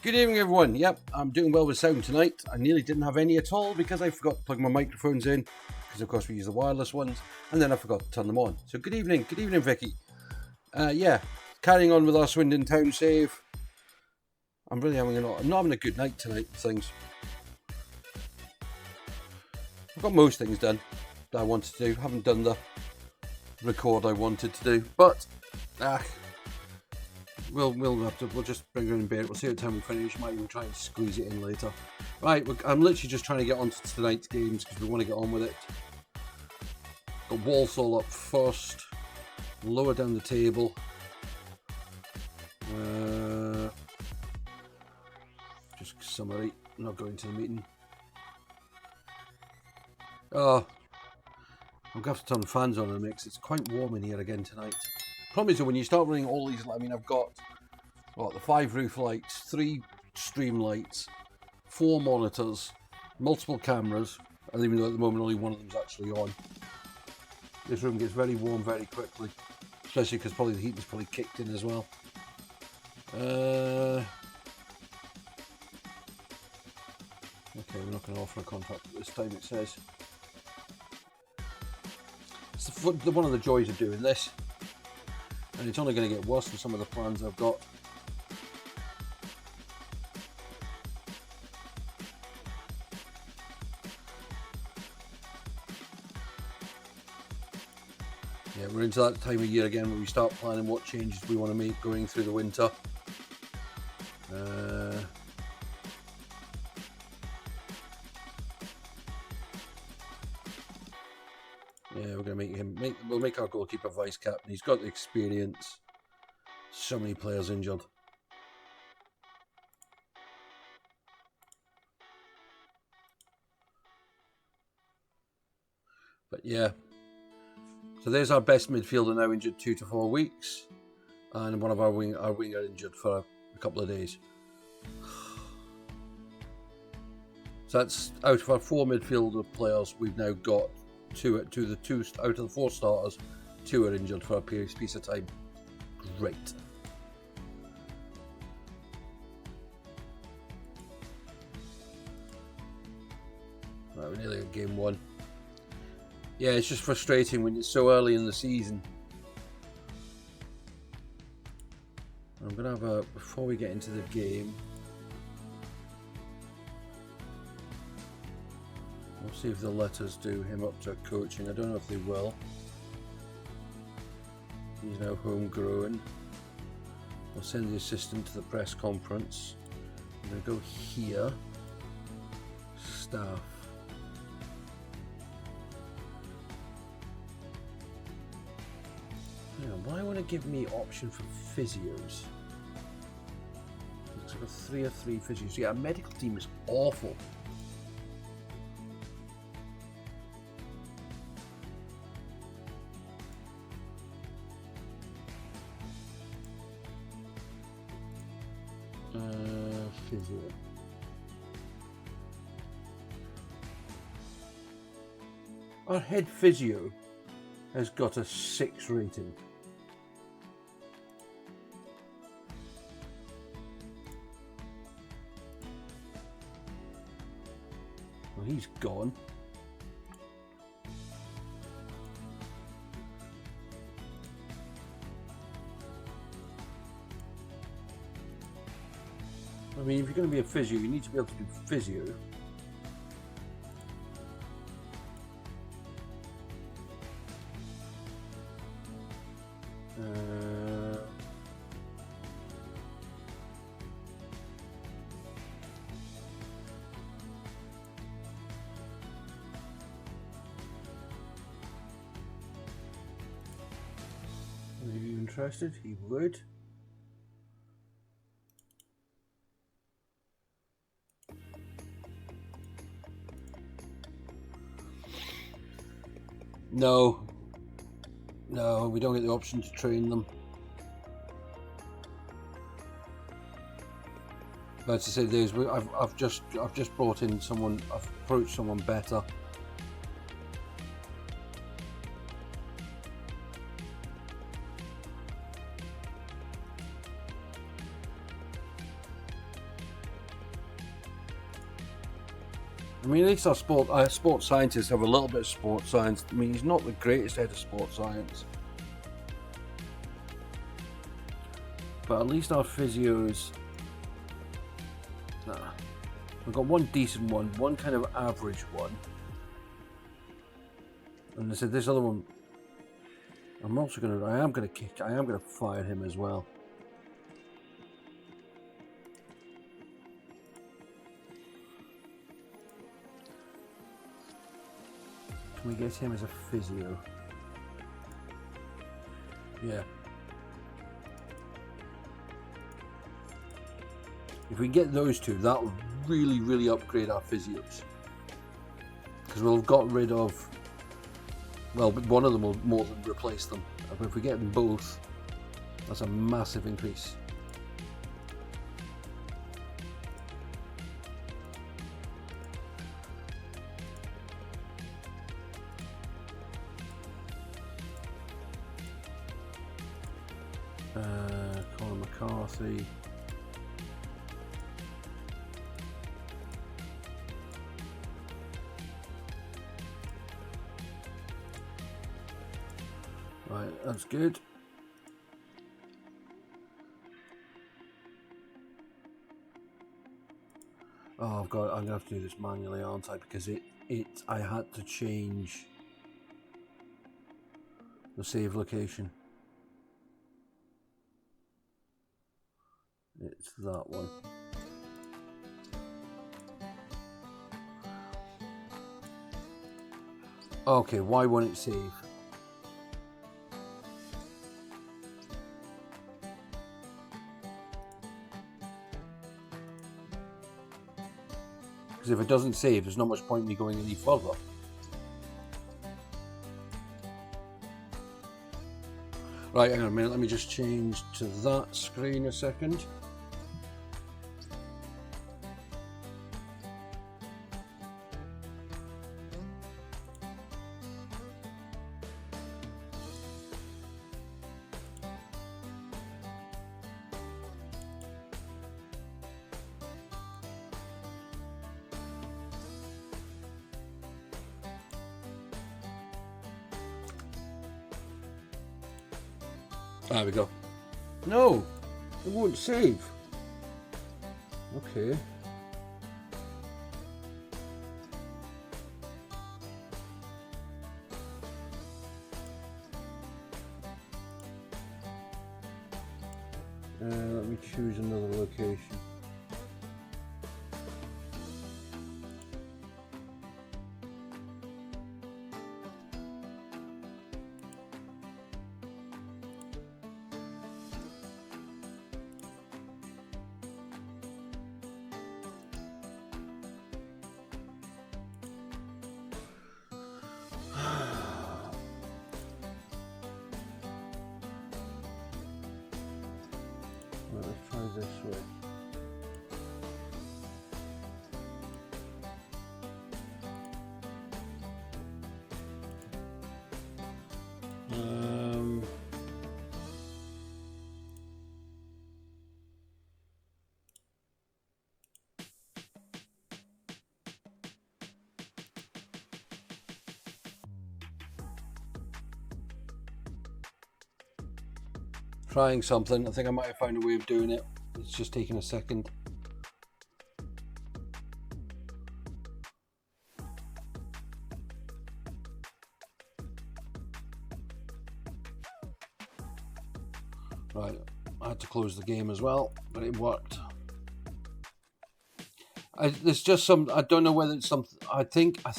Good evening, everyone. Yep, I'm doing well with sound tonight. I nearly didn't have any at all because I forgot to plug my microphones in, because of course we use the wireless ones, and then I forgot to turn them on. So good evening, Vicky. Yeah, carrying on with our Swindon Town save. I'm really I'm not having a good night tonight with things. I've got most things done that I wanted to do. Haven't done the record I wanted to do, but we'll just bring her in bed. We'll see what time we finish. Might even try and squeeze it in later. Right, I'm literally just trying to get on to tonight's games because we want to get on with it. Got Walsall up first, lower down the table. Just summary, not going to the meeting. Oh, I'm going to have to turn the fans on in a mix. It's quite warm in here again tonight. Problem is that when you start running all these, I mean, I've got the 5 roof lights, 3 stream lights, 4 monitors, multiple cameras, and even though at the moment only one of them's actually on. This room gets very warm very quickly, especially because probably the heating's probably kicked in as well. Okay, we're not going to offer a contract at this time, it says. It's one of the joys of doing this. And it's only going to get worse than some of the plans I've got. Yeah, we're into that time of year again where we start planning what changes we want to make going through the winter. Yeah, we're going to we'll make our goalkeeper vice captain. He's got the experience. So many players injured. But yeah. So there's our best midfielder now injured 2 to 4 weeks. And one of our winger injured for a couple of days. So that's out of our 4 midfielder players, we've now got two out of the 4 starters, 2 are injured for a piece of time. Great. Right, we're nearly at game 1. Yeah, it's just frustrating when it's so early in the season. I'm going to have before we get into the game, we'll see if they'll let us do him up to coaching. I don't know if they will. He's now homegrown. We'll send the assistant to the press conference. I'm going to go here. Staff. Why would it give me option for physios? Looks like a 3 of 3 physios. Yeah, our medical team is awful. Physio. Our head physio has got a 6 rating. Well, he's gone. I mean, if you're going to be a physio, you need to be able to do physio. Are you interested? He would. No, we don't get the option to train them. But to say this, I've just brought in someone. I've approached someone better. I mean, at least our sports scientists have a little bit of sports science. I mean, he's not the greatest head of sports science, but at least our physios. We've got one decent one kind of average one, and I said this other one. I am gonna fire him as well. Can we get him as a physio? Yeah. If we get those two, that will really, really upgrade our physios. Because we'll have got rid of, well, one of them will more than replace them. But if we get them both, that's a massive increase. Colin McCarthy. Right, that's good. Oh, I'm gonna have to do this manually, aren't I? Because I had to change the save location. It's that one. Okay, why won't it save? Because if it doesn't save, there's not much point in me going any further. Right, hang on a minute, let me just change to that screen a second. There we go. No, it won't save. Okay. Let me choose another location. Let's try this way. Trying something. I think I might have found a way of doing it. It's just taking a second. Right, I had to close the game as well, but it worked. There's just some. I don't know whether it's something. I think I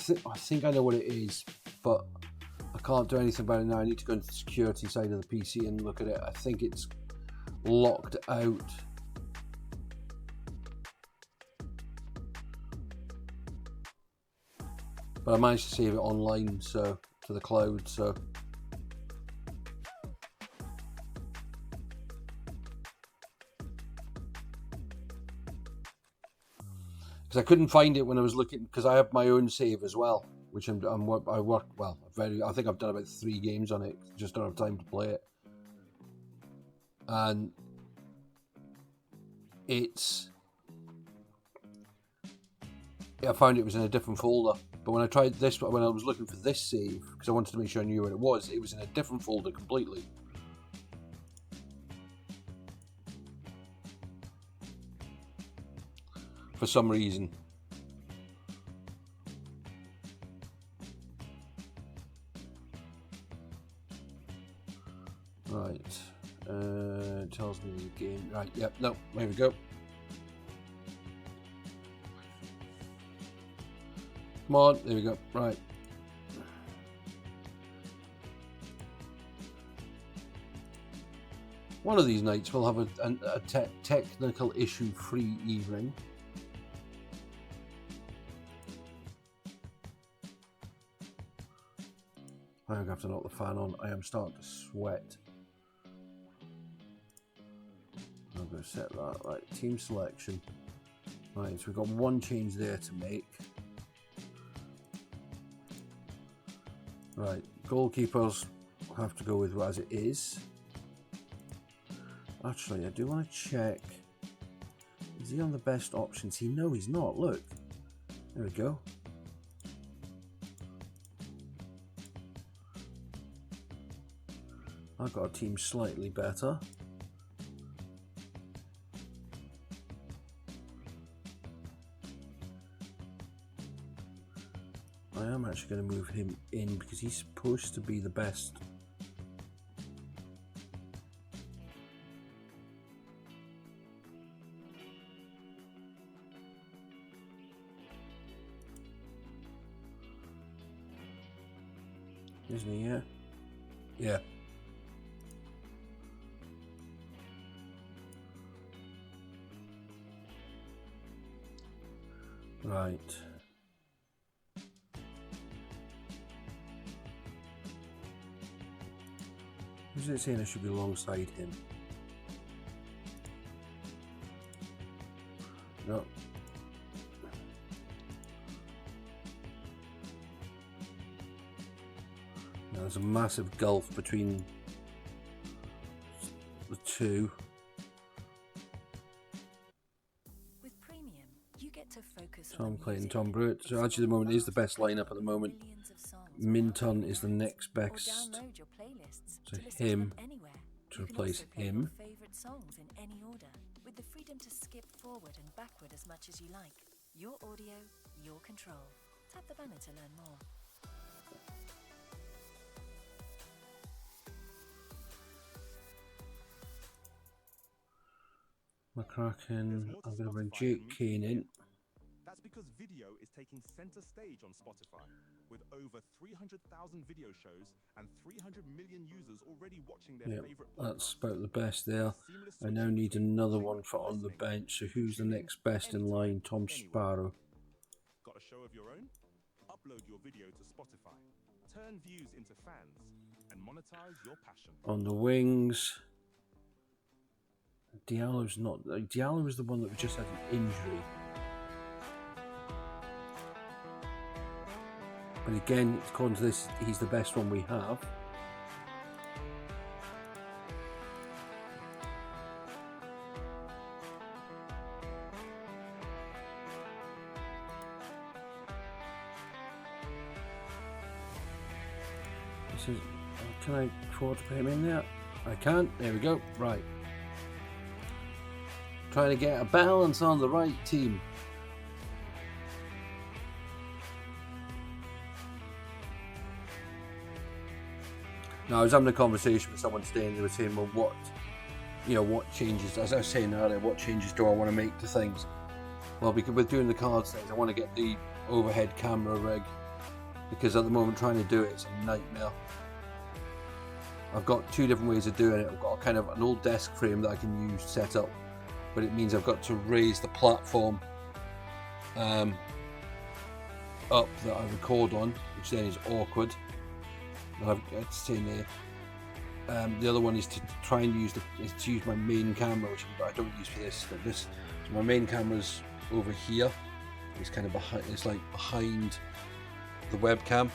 know what it is, but I can't do anything about it now. I need to go into the security side of the PC and look at it. I think it's locked out. But I managed to save it online, so to the cloud, so because I couldn't find it when I was looking, because I have my own save as well, which I work well. I think I've done about 3 games on it. Just don't have time to play it, and it's I found it was in a different folder. But when I tried this, when I was looking for this save, because I wanted to make sure I knew where it was in a different folder completely. For some reason. Right. It tells me the game. Right, yep, no, there we go. Come on, there we go. Right. One of these nights we'll have a technical issue-free evening. I'm going to have to knock the fan on. I am starting to sweat. I'm going to set that. Right, team selection. Right, so we've got one change there to make. Right, goalkeepers have to go with as it is. Actually, I do want to check. Is he on the best options? No, he's not. Look. There we go. I've got a team slightly better. I am actually going to move him in because he's supposed to be the best. Isn't he? Yeah. Yeah. Right. Who's it saying I should be alongside him? No. Now, there's a massive gulf between the two. Tom Clayton, Tom Brewett. So actually the moment is the best lineup at the moment. Minton is the next best to him to replace him. With the freedom to skip forward and backward as much as you like. Your audio, your control. Tap the banner to learn more. McCracken, I'm going to bring Jake Kane in. That's because video is taking center stage on Spotify, with over 300,000 video shows and 300 million users already watching their favorite podcasts. That's about the best there. I now need another one for on the bench. So who's the next best in line? Tom Sparrow. Got a show of your own? Upload your video to Spotify. Turn views into fans and monetize your passion. On the wings, Diallo's not. Diallo is the one that just had an injury. But again, according to this, he's the best one we have. This is, can I afford to put him in there? I can. There we go. Right. Trying to get a balance on the right team. Now, I was having a conversation with someone today, and they were saying, "Well, what changes?" As I was saying earlier, what changes do I want to make to things? Well, because with doing the cards things, I want to get the overhead camera rig, because at the moment trying to do it is a nightmare. I've got two different ways of doing it. I've got kind of an old desk frame that I can use set up, but it means I've got to raise the platform up that I record on, which then is awkward. I've seen there. The other one is to try and use my main camera, which I don't use for this. But so my main camera's over here. It's kind of behind. It's like behind the webcam,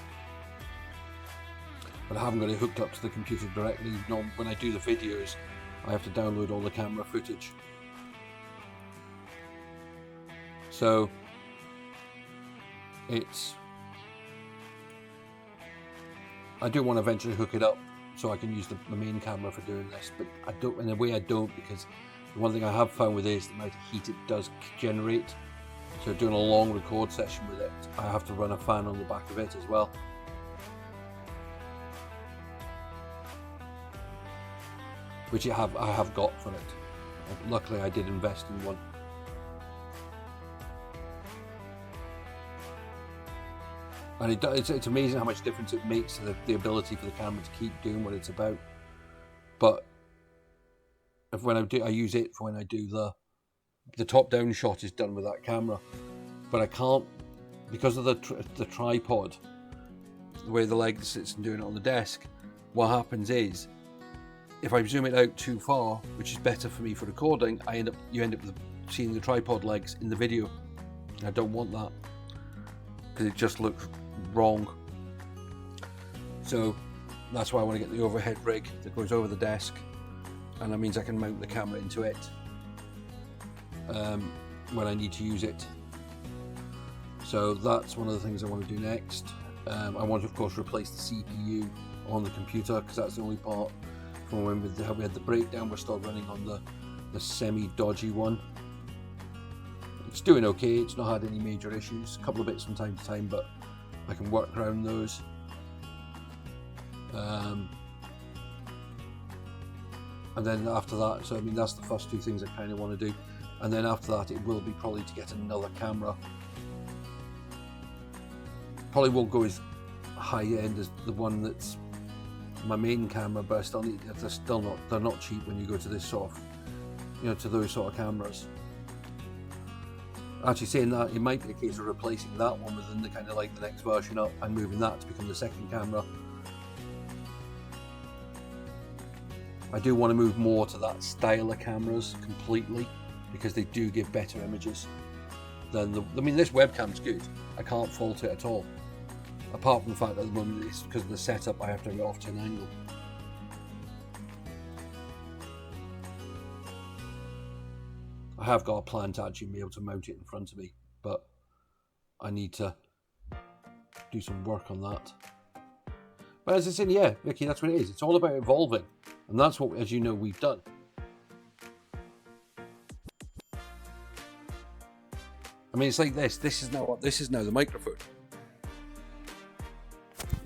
but I haven't got it hooked up to the computer directly. No, when I do the videos, I have to download all the camera footage. So I do want to eventually hook it up so I can use the main camera for doing this, but I don't, in a way I don't, because the one thing I have found with this, the amount of heat it does generate. So doing a long record session with it, I have to run a fan on the back of it as well. Which I have got for it. Luckily I did invest in one. And it's amazing how much difference it makes to the ability for the camera to keep doing what it's about. But when I use it for when I do the top-down shot is done with that camera, but I can't, because of the tripod, the way the leg sits and doing it on the desk. What happens is, if I zoom it out too far, which is better for me for recording, you end up seeing the tripod legs in the video. I don't want that because it just looks wrong. So that's why I want to get the overhead rig that goes over the desk, and that means I can mount the camera into it when I need to use it. So that's one of the things I want to do next. I want to, of course, replace the CPU on the computer, because that's the only part from when we had the breakdown. We're still running on the semi-dodgy one. It's doing okay, it's not had any major issues. A couple of bits from time to time, but I can work around those. And then after that, so I mean that's the first two things I kind of want to do. And then after that, it will be probably to get another camera. Probably won't go as high end as the one that's my main camera, but I still need. They're not cheap when you go to this sort of, to those sort of cameras. Actually, saying that, it might be a case of replacing that one within the kind of like the next version up and moving that to become the second camera. I do want to move more to that style of cameras completely, because they do give better images than this webcam's good. I can't fault it at all. Apart from the fact that at the moment it's because of the setup, I have to have it off to an angle. I have got a plan to actually be able to mount it in front of me, but I need to do some work on that. But as I said, yeah, Vicky, that's what it is. It's all about evolving, and that's what, as you know, we've done. I mean, it's like this. This is now the microphone.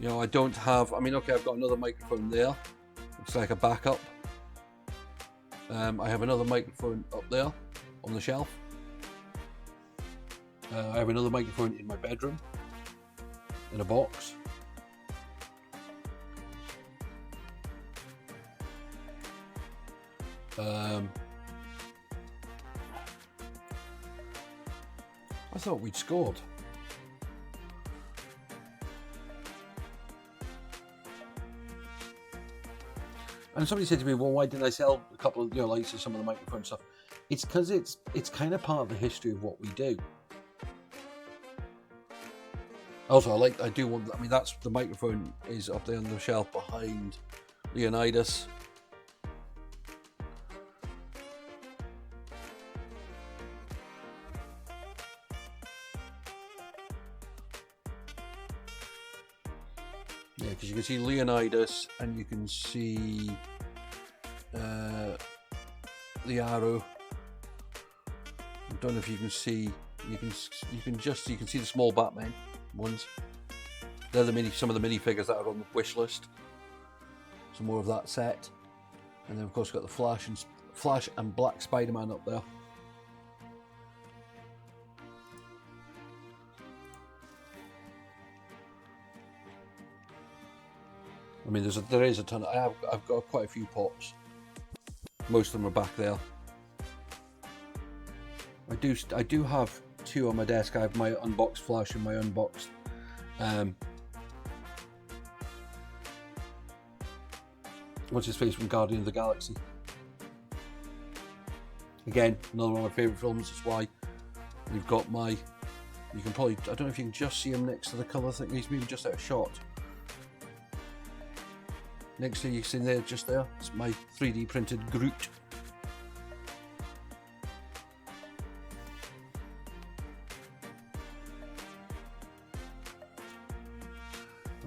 I don't have. I mean, okay, I've got another microphone there. It's like a backup. I have another microphone up there on the shelf. I have another microphone in my bedroom in a box. I thought we'd scored. And somebody said to me, well, why didn't I sell a couple of lights or some of the microphone stuff? It's because it's kind of part of the history of what we do. Also, I do want, I mean, that's the microphone is up there on the shelf behind Leonidas. Yeah, because you can see Leonidas and you can see the arrow. I don't know if you can see. You can see the small Batman ones. They're some of the minifigures that are on the wish list. Some more of that set, and then of course we've got the Flash and Black Spider-Man up there. I mean, there is a ton. I've got quite a few pops. Most of them are back there. I do have two on my desk. I have my unboxed Flash and my unboxed what's his face from Guardian of the Galaxy. Again, another one of my favourite films. That's why we've got my. You can probably. I don't know if you can just see him next to the colour thing. He's maybe just out of shot. Next to you see there, just there, it's my 3D printed Groot.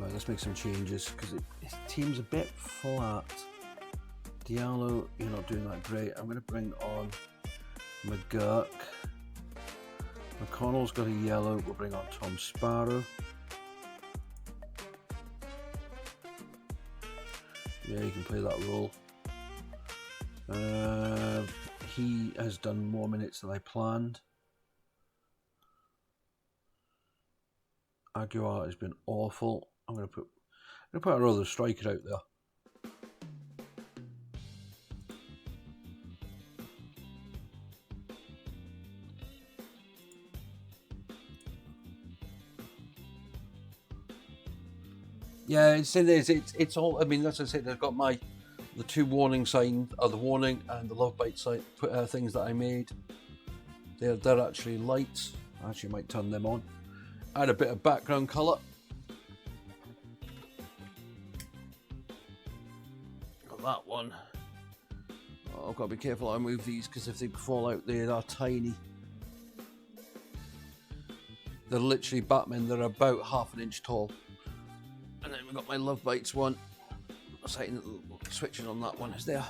Right, let's make some changes because it seems a bit flat. Diallo, you're not doing that great. I'm going to bring on McGurk. McConnell's got a yellow. We'll bring on Tom Sparrow. Yeah, you can play that role. He has done more minutes than I planned. Aguilar has been awful. I'm going to put another striker out there. Yeah, it's all. I mean, as I said, I've got the two warning signs, or the warning and the love bite sign things that I made. They're actually lights. I actually might turn them on. Add a bit of background colour. Got that one. Oh, I've got to be careful how I move these because if they fall out, they are tiny. They're literally Batman. They're about half an inch tall. And then we've got my love bites one. Switching on that one is there.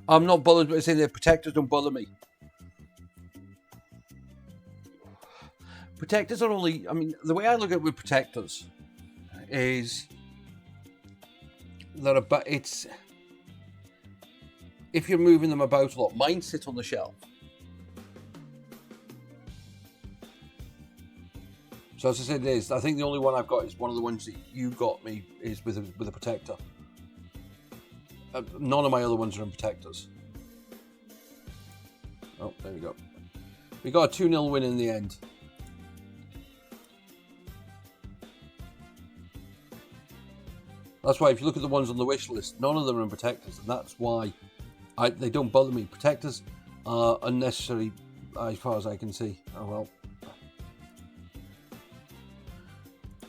I'm not bothered, but I say the protectors don't bother me. Protectors are only, I mean, the way I look at it with protectors is that it's, if you're moving them about a lot, mine sit on the shelf. So as I said, I think the only one I've got is one of the ones that you got me is with a protector. None of my other ones are in protectors. Oh, there we go. We got a 2-0 win in the end. That's why if you look at the ones on the wish list, none of them are in protectors, and that's why they don't bother me. Protectors are unnecessary as far as I can see. Oh well.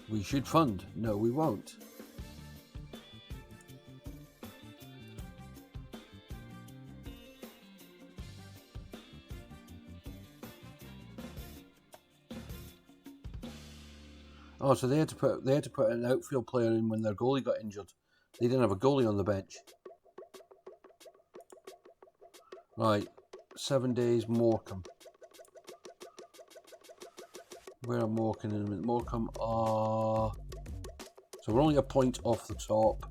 We should fund. No, we won't. Oh, so they had to put an outfield player in when their goalie got injured. They didn't have a goalie on the bench. Right, 7 days Morecambe. Where are Morecambe in a minute? Morecambe are... So we're only a point off the top.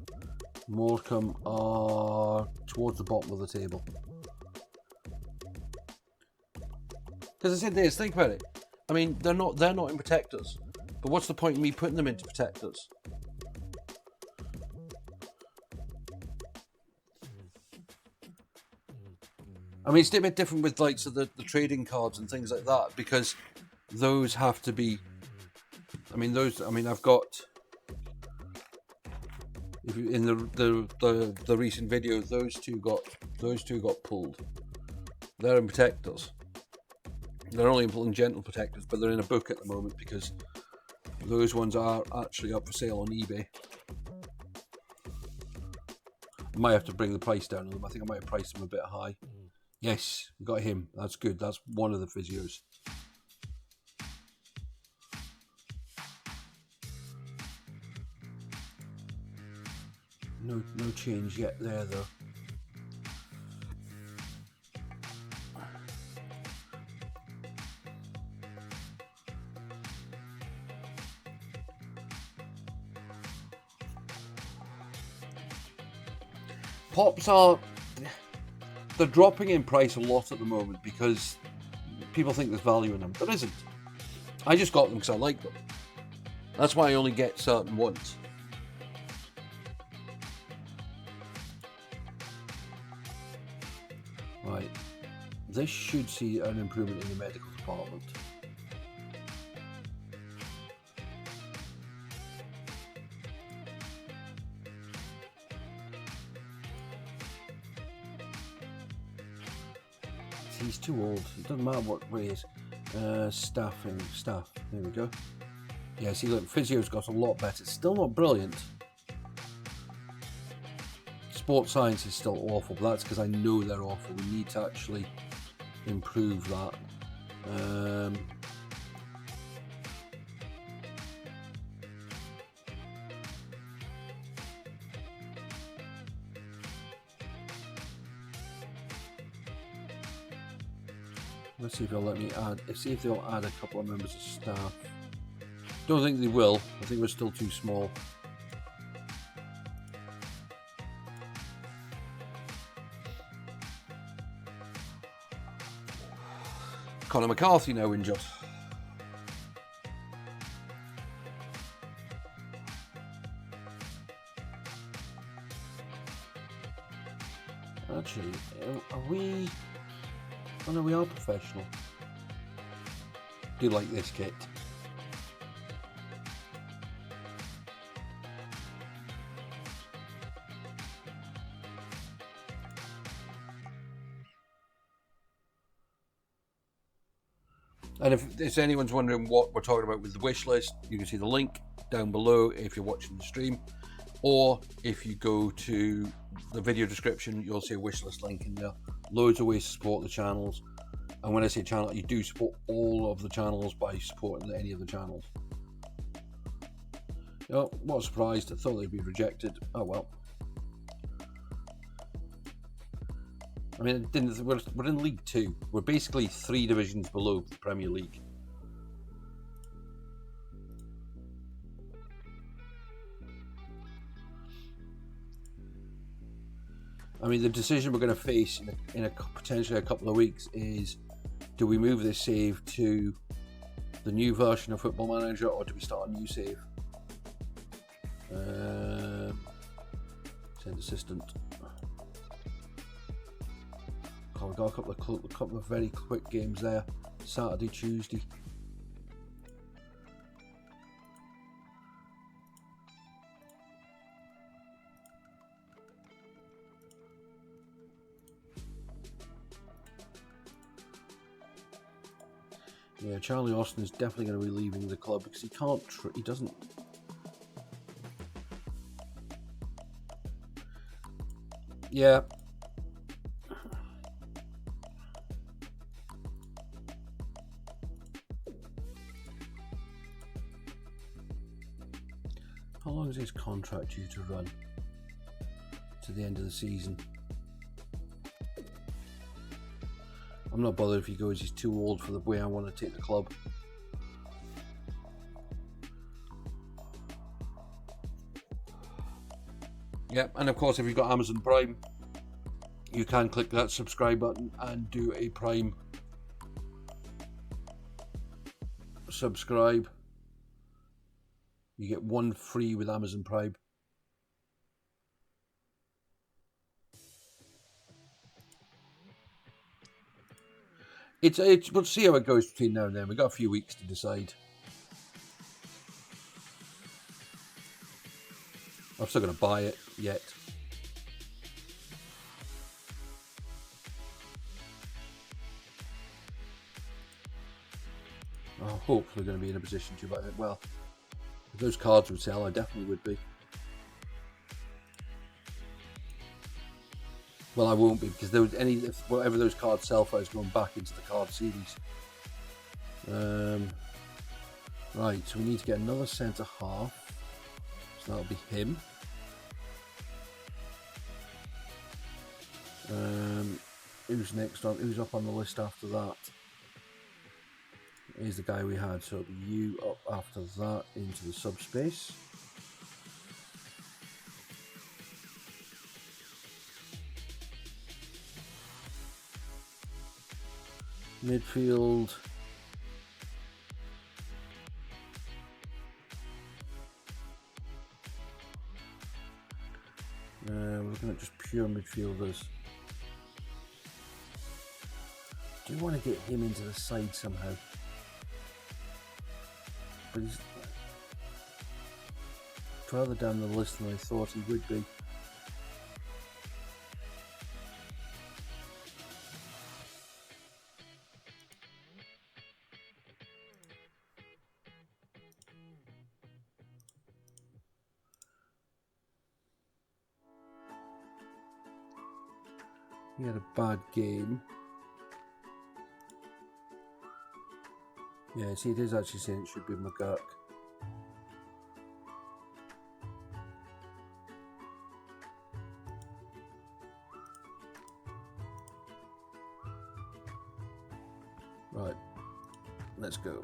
Morecambe are towards the bottom of the table. Because I said this, think about it. I mean, they're not in protectors. But what's the point in me putting them into protectors? I mean, it's a bit different with like the trading cards and things like that because those have to be. I mean, I've got. If you, in the recent video, those two got pulled. They're in protectors. They're only in gentle protectors, but they're in a book at the moment because those ones are actually up for sale on eBay. I might have to bring the price down on them. I think I might have priced them a bit high. Yes, we got him. That's good. That's one of the physios. No change yet there though. Pops they're dropping in price a lot at the moment because people think there's value in them. There isn't. I just got them because I like them. That's why I only get certain ones. Right. This should see an improvement in the medical department. He's too old. It doesn't matter what way he is. Staff. There we go. Yeah, see, look, physio's got a lot better. It's still not brilliant. Sports science is still awful, but that's because I know they're awful. We need to actually improve that. Let's see if they'll let me add. See if they'll add a couple of members of staff. Don't think they will. I think we're still too small. Conor McCarthy now injured. Actually, are we? Oh no, we are professional. Do you like this kit? And if anyone's wondering what we're talking about with the wish list, you can see the link down below if you're watching the stream, or if you go to the video description, you'll see a wish list link in there. Loads of ways to support the channels, and when I say channel, you do support all of the channels by supporting any of the channels. Oh, what a surprise! I thought they'd be rejected. Oh well. I mean, we're in League 2. We're basically 3 divisions below the Premier League. I mean, the decision we're going to face in potentially a couple of weeks is, do we move this save to the new version of Football Manager, or do we start a new save? Send assistant. Oh, we've got a couple of very quick games there. Saturday, Tuesday. Yeah, Charlie Austin is definitely going to be leaving the club because he can't. He doesn't. Yeah. How long is his contract due to run? To the end of the season. I'm not bothered if he goes, he's too old for the way I want to take the club. Yeah, and of course if you've got Amazon Prime, you can click that subscribe button and do a Prime subscribe. You get 1 free with Amazon Prime. We'll see how it goes between now and then. We've got a few weeks to decide. I'm still going to buy it yet. I'm hopefully going to be in a position to buy it. Well, if those cards would sell, I definitely would be. Well, I won't be, because there was whatever those cards sell for is going back into the card series. Right, so we need to get another centre half. So that'll be him. Who's next on? Who's up on the list after that? Here's the guy we had, so it'll be you up after that into the subspace. Midfield. We're looking at just pure midfielders. Do you want to get him into the side somehow? But he's further down the list than I thought he would be. He had a bad game. Yeah, see, it is actually saying it should be McGurk. Right, let's go.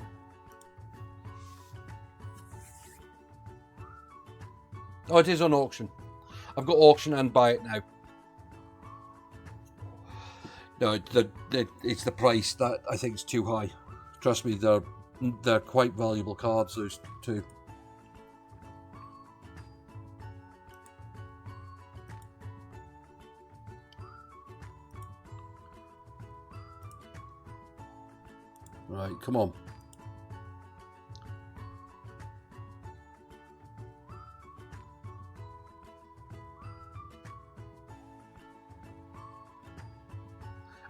Oh, it is on auction. I've got auction and buy it now. No, it's the price that I think is too high. Trust me, they're quite valuable cards, those two. Right, come on.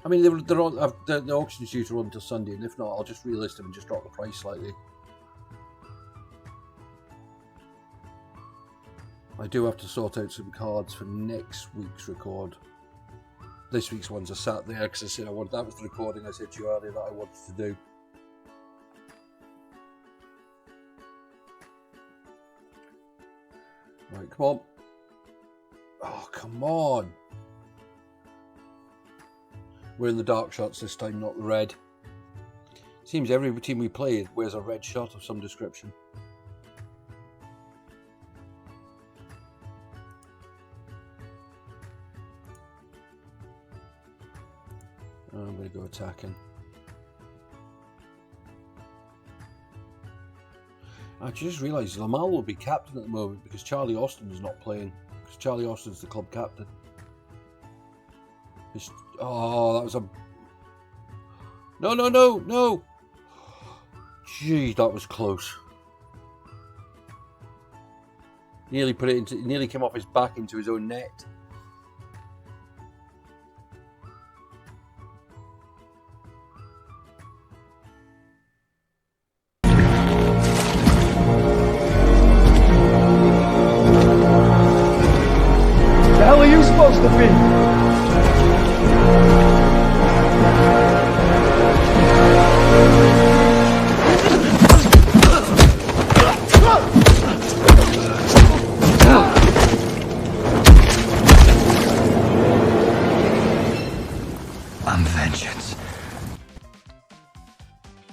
I mean, they're on. The auction's due to run until Sunday, and if not, I'll just relist them and just drop the price slightly. I do have to sort out some cards for next week's record. This week's ones are sat there because I said that was the recording I said to you earlier that I wanted to do. Right, come on. Oh, come on. We're in the dark shots this time, not the red. Seems every team we play wears a red shot of some description. I'm going to go attacking. I just realised Lamal will be captain at the moment because Charlie Austin is not playing. Because Charlie Austin's the club captain. Oh, that was a... No! Gee, that was close. Nearly came off his back into his own net. The hell are you supposed to be? I'm vengeance.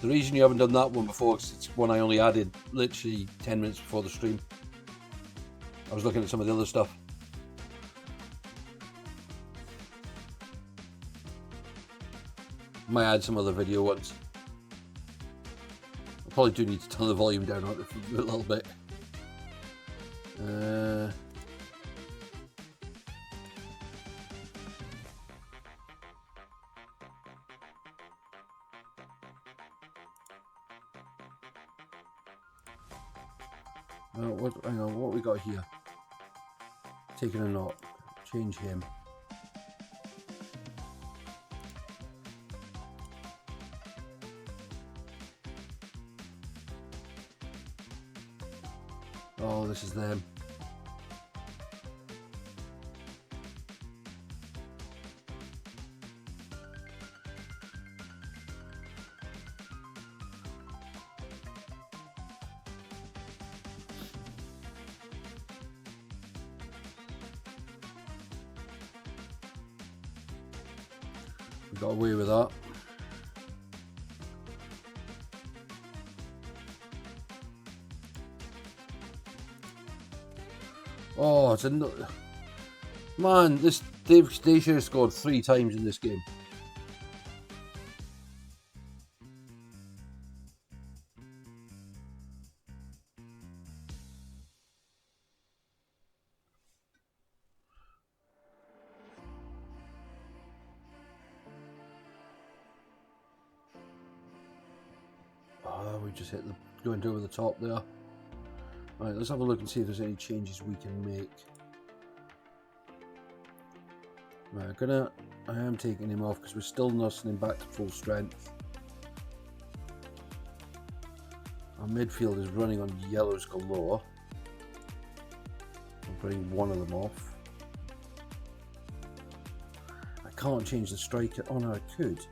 The reason you haven't done that one before is it's one I only added literally 10 minutes before the stream. I was looking at some of the other stuff. Might add some other video ones. I probably do need to turn the volume down on it a little bit. Hang on, what we got here? Taking a knot. Change him. Oh, this is them. We got away with that. Oh, it's another... Man, they should have scored 3 times in this game. Oh, we just hit the going over the top there. Right, let's have a look and see if there's any changes we can make. Right, I am taking him off because we're still nursing him back to full strength. Our midfield is running on yellows galore. I'm putting one of them off. I can't change the striker. Oh no, I could.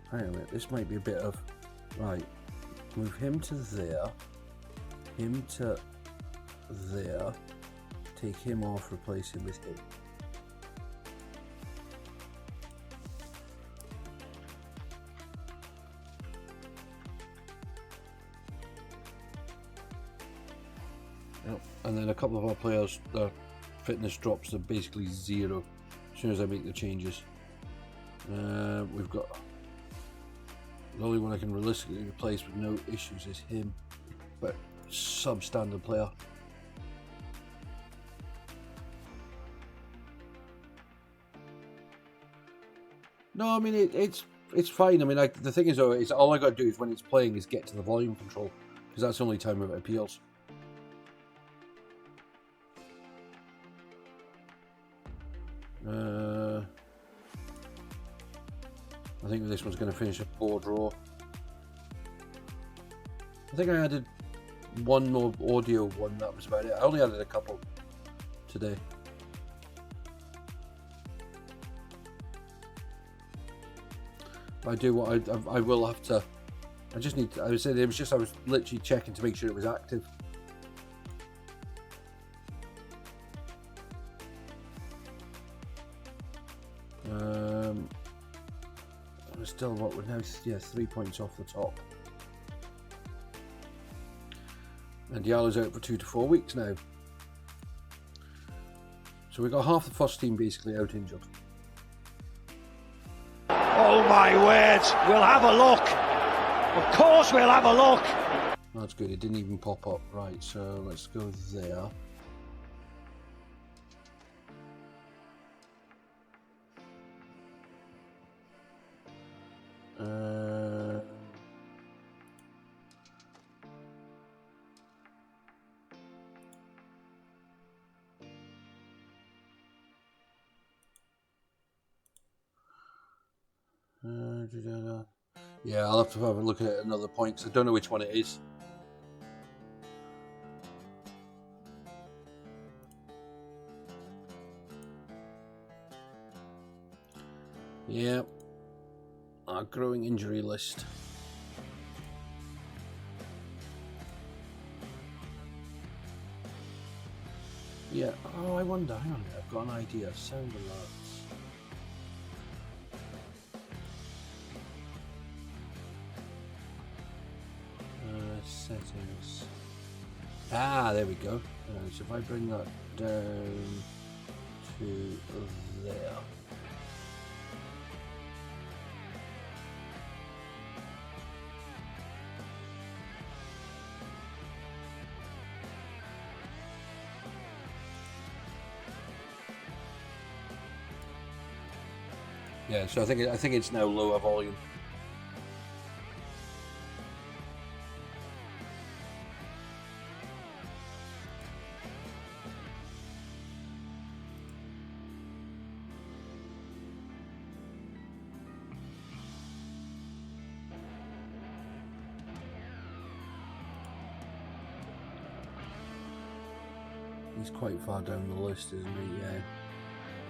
Hang on a minute, this might be a bit of... Right, Move him to there. Him to there. Take him off, replace him with him. Yep. And then a couple of our players, their fitness drops to basically 0 as soon as I make the changes. We've got the only one I can realistically replace with no issues is him, but substandard player. No, I mean it's fine. I mean, the thing is though, is all I got to do is when it's playing is get to the volume control, because that's the only time it appeals. I think this one's going to finish a board draw. I think I added one more audio one, that was about it. I only added a couple today. I do what I will have to. I just need to, I said it was just I was literally checking to make sure it was active. We're still what we're now, yeah, 3 points off the top. And Diallo's out for 2 to 4 weeks now. So we got half the first team basically out injured. Oh my word, we'll have a look. Of course we'll have a look. That's good, it didn't even pop up. Right, so let's go there. Yeah, I'll have to have a look at another point because I don't know which one it is. Yeah, our growing injury list. Yeah, oh, I wonder, hang on a minute, I've got an idea. Sound alerts. Settings. Ah, there we go. So if I bring that down to there. Yeah, so I think it's now lower volume. He's quite far down the list, isn't he? Yeah. And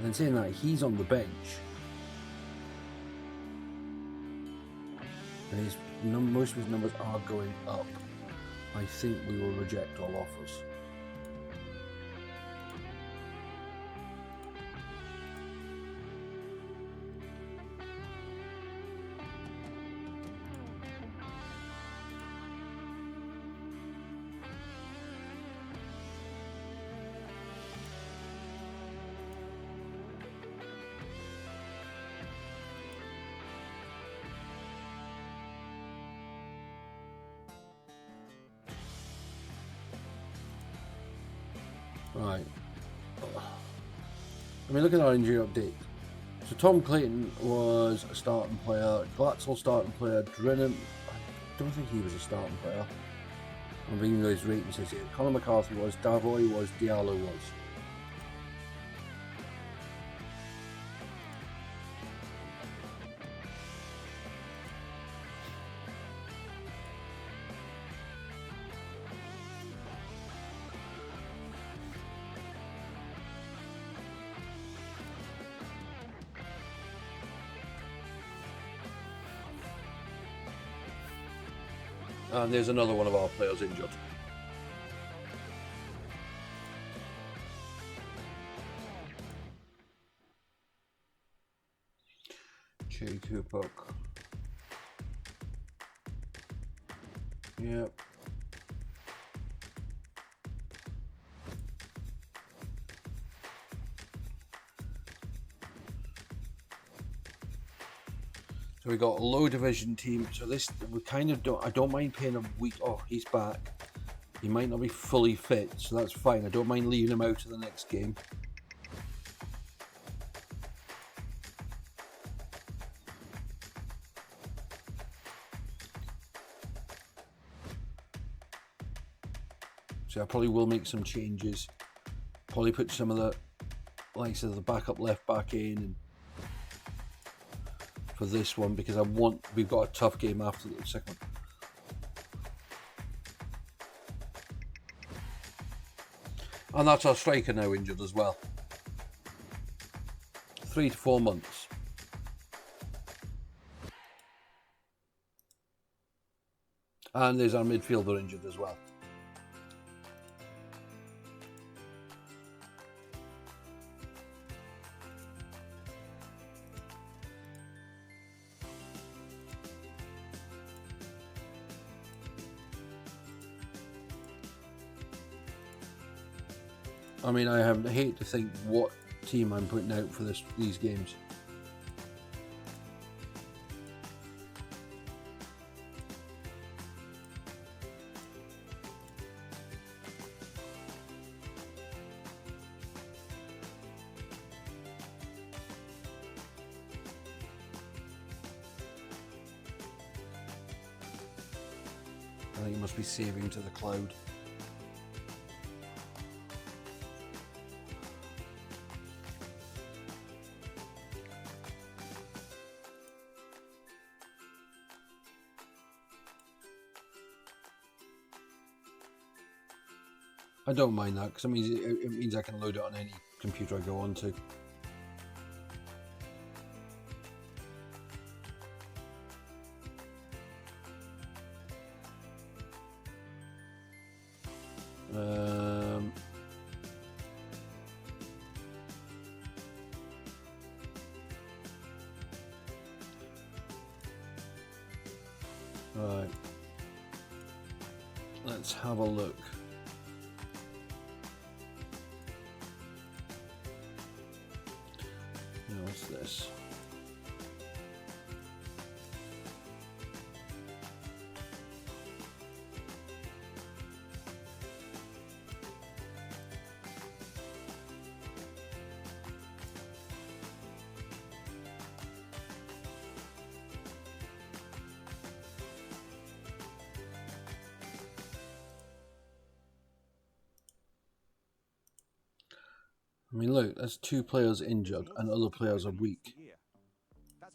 then saying that, he's on the bench. And most of his numbers are going up. I think we will reject all offers. Right. I mean, look at our injury update. So Tom Clayton was a starting player, Glatzel starting player, Drennan, I don't think he was a starting player. I'm reading those ratings says here. Conor McCarthy was, Davoy was, Diallo was. And there's another one of our players injured. Tupac. Yep. So we got a low division team. So this we kind of don't. I don't mind paying a week. Oh, he's back. He might not be fully fit, so that's fine. I don't mind leaving him out of the next game. So I probably will make some changes. Probably put some of the likes of the backup left back in and for this one, because we've got a tough game after the second one. And that's our striker now injured as well. 3 to 4 months. And there's our midfielder injured as well. I mean, I hate to think what team I'm putting out for these games. I think it must be saving to the cloud. I don't mind that because it means I can load it on any computer I go on to. Right. Let's have a look. What's this? I mean, look, that's 2 players injured and other players are weak.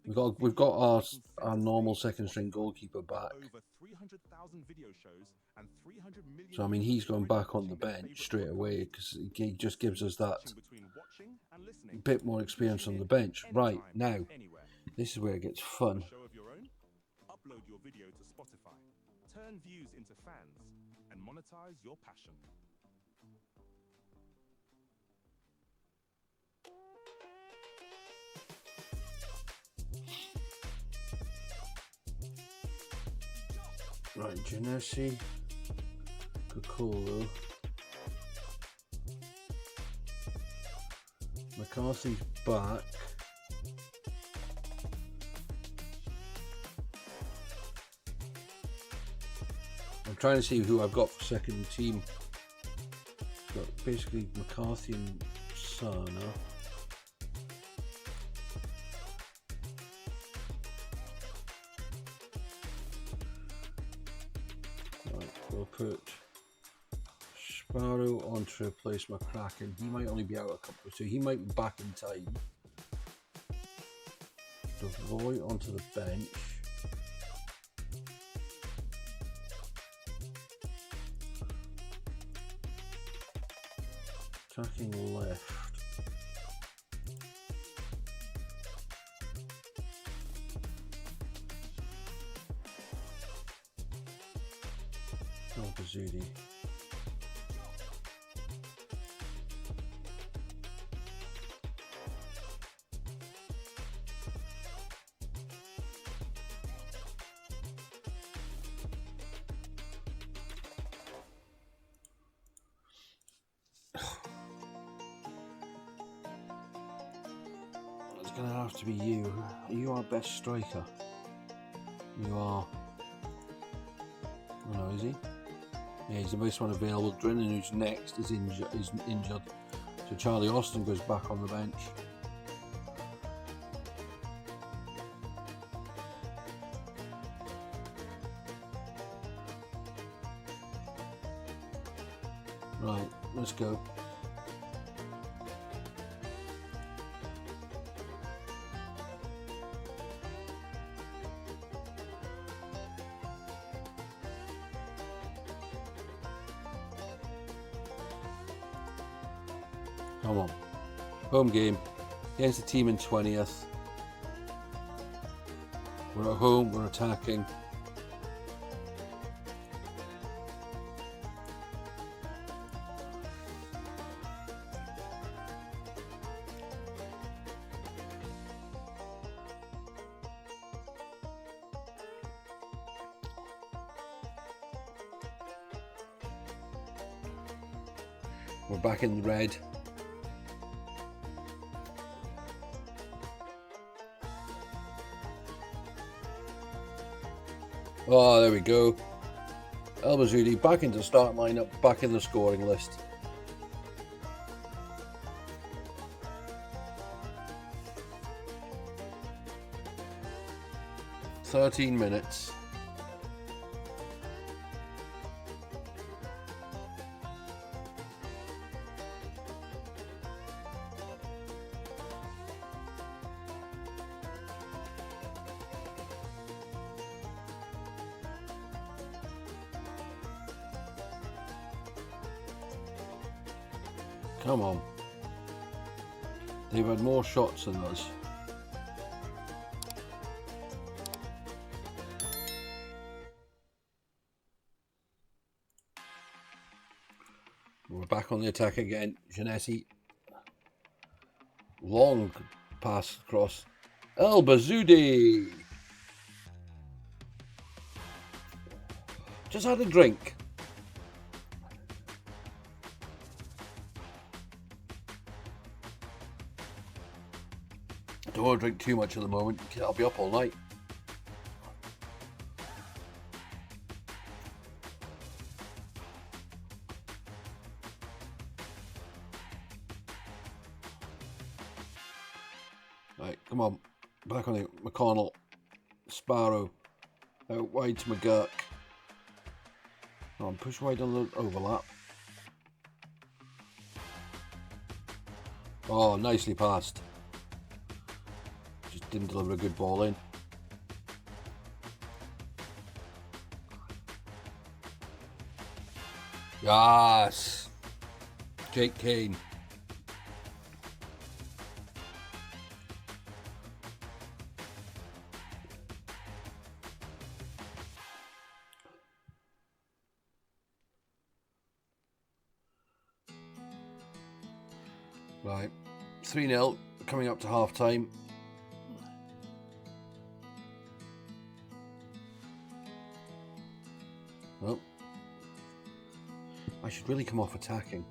We've got our normal second string goalkeeper back. So I mean, he's going back on the bench straight away because he just gives us that bit more experience on the bench. Right now, this is where it gets fun. Upload your video to Spotify, turn views into fans, and monetize your passion. Right, Genesi, Kokolo, McCarthy's back. I'm trying to see who I've got for second team. Got basically McCarthy and Sana. We'll put Sparrow on to replace McCracken. He might only be out a couple, so he might be back in time. Devoy onto the bench. Attacking left. Oh, Bazudi. It's going to have to be you. Are you our best striker? You are. Oh no, is he? Yeah, he's the best one available. Drennan, who's next, is injured. So Charlie Austin goes back on the bench. Right, let's go. Come on. Home game against the team in 20th. We're at home, we're attacking. We're back in the red. Oh, there we go. El Bazudi back into the start lineup, back in the scoring list. "13 minutes. Come on. They've had more shots than us. We're back on the attack again. Janetti. Long pass across. El Bazudi. Just had a drink. Don't want to drink too much at the moment. I'll be up all night. Right, come on. Back on it. McConnell. Sparrow. Out wide to McGurk. Come on, push wide on the overlap. Oh, nicely passed. Just didn't deliver a good ball in. Yes! Jake Kane. Right, 3-0, coming up to half time. Well, I should really come off attacking.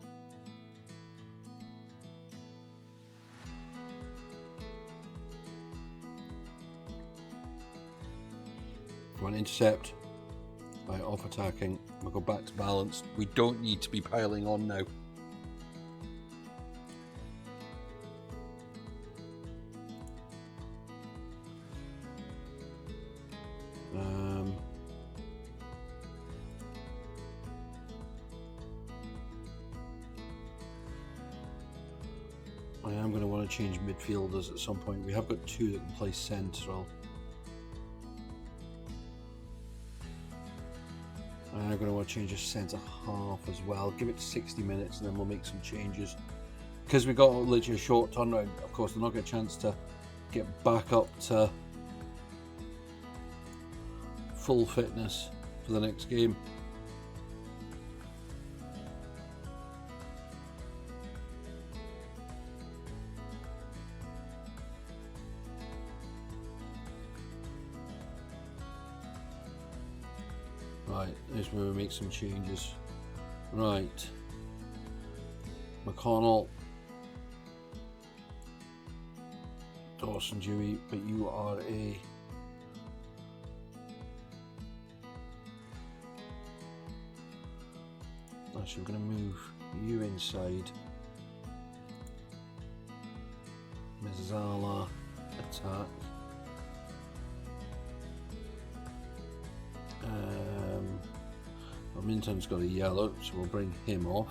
Come on, intercept. Right, off attacking. We'll go back to balanced. We don't need to be piling on now. I am going to want to change midfielders at some point. We have got two that can play central. I'm going to want to change a centre half as well. Give it 60 minutes and then we'll make some changes. Because we've got literally a short turnaround, of course, they're not going to get a chance to get back up to full fitness for the next game. Right, here's where we make some changes. Right. McConnell. Dawson Dewey, but you are a... Actually, we're going to move you inside. Mezzala, attack. Minton's got a yellow, so we'll bring him off.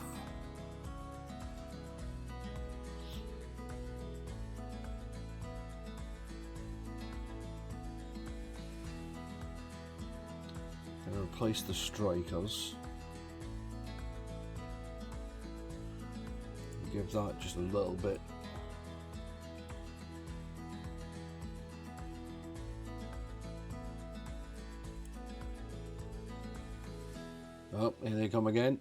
And replace the strikers. Give that just a little bit. Oh, here they come again.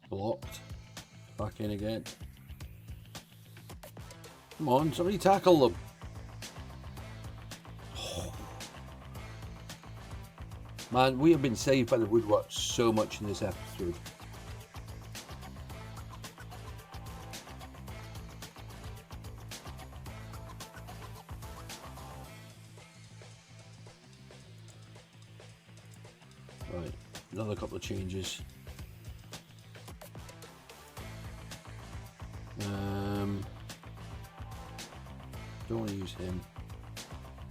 Blocked. Back in again. Come on, somebody tackle them. Oh. Man, we have been saved by the woodwork so much in this episode. Right, another couple of changes. Don't want to use him.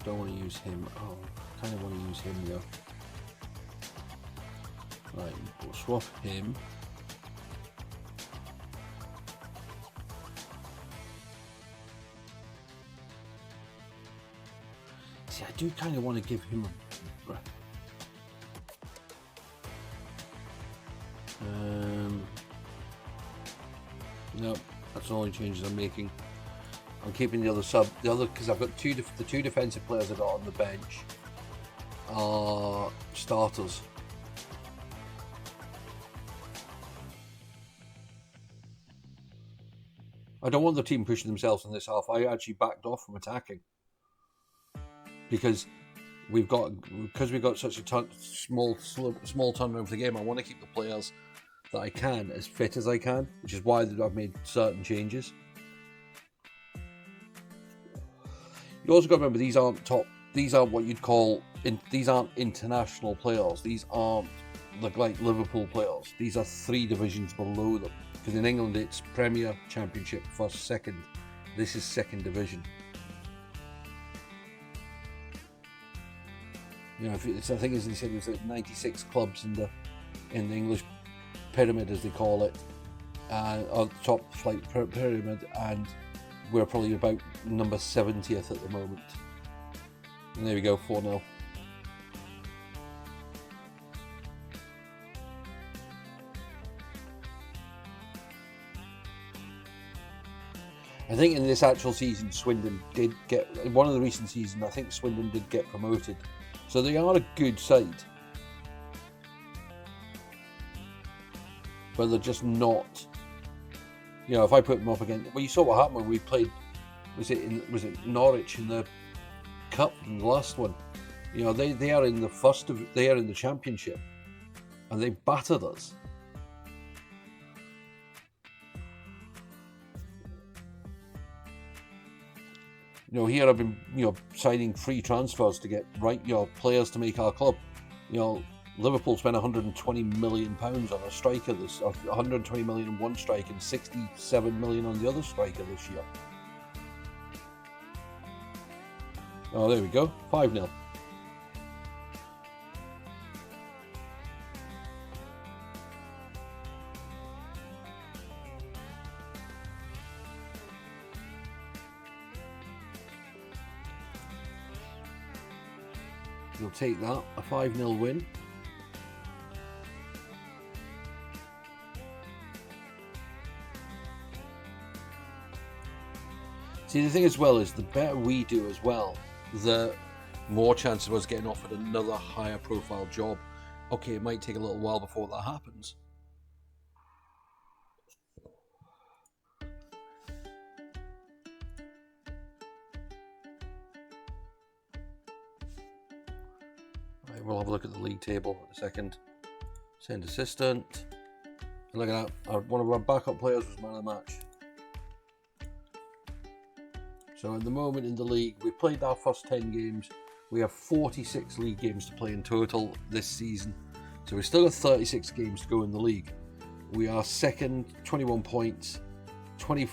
Don't want to use him. Oh, kind of want to use him though. Right, we'll swap him. See, I do kind of want to give him a... Nope, that's the only changes I'm making. I'm keeping the other because I've got the two defensive players I got on the bench are starters. I don't want the team pushing themselves in this half. I actually backed off from attacking because we've got such a small turnaround for the game. I want to keep the players that I can as fit as I can, which is why I've made certain changes. You also got to remember these aren't what you'd call these aren't international players. These aren't like Liverpool players. These are 3 divisions below them. Because in England it's Premier, Championship, first, second. This is second division. You know, I think as they said, there's like 96 clubs in the English pyramid, as they call it, or top flight pyramid, and we're probably about number 70th at the moment. And there we go, 4-0. I think in this actual season, Swindon did get, one of the recent seasons, I think Swindon did get promoted. So they are a good side. But they're just not, you know, if I put them up again, well, you saw what happened when we played, was it Norwich in the Cup in the last one? You know, they are in the they are in the Championship, and they battered us. You know, here I've been, you know, signing free transfers to get players to make our club. You know, Liverpool spent £120 million on a striker this, 120 million on one striker and 67 million on the other striker this year. Oh, there we go, 5-0. We'll take that, a 5-0 win. See, the thing as well is the better we do as well, the more chance of us getting offered another higher profile job. Okay, it might take a little while before that happens. We'll have a look at the league table in a second. Send assistant. Look at that. One of our backup players was man of the match. So at the moment in the league, we've played our first 10 games. We have 46 league games to play in total this season. So we've still got 36 games to go in the league. We are second, 21 points, 3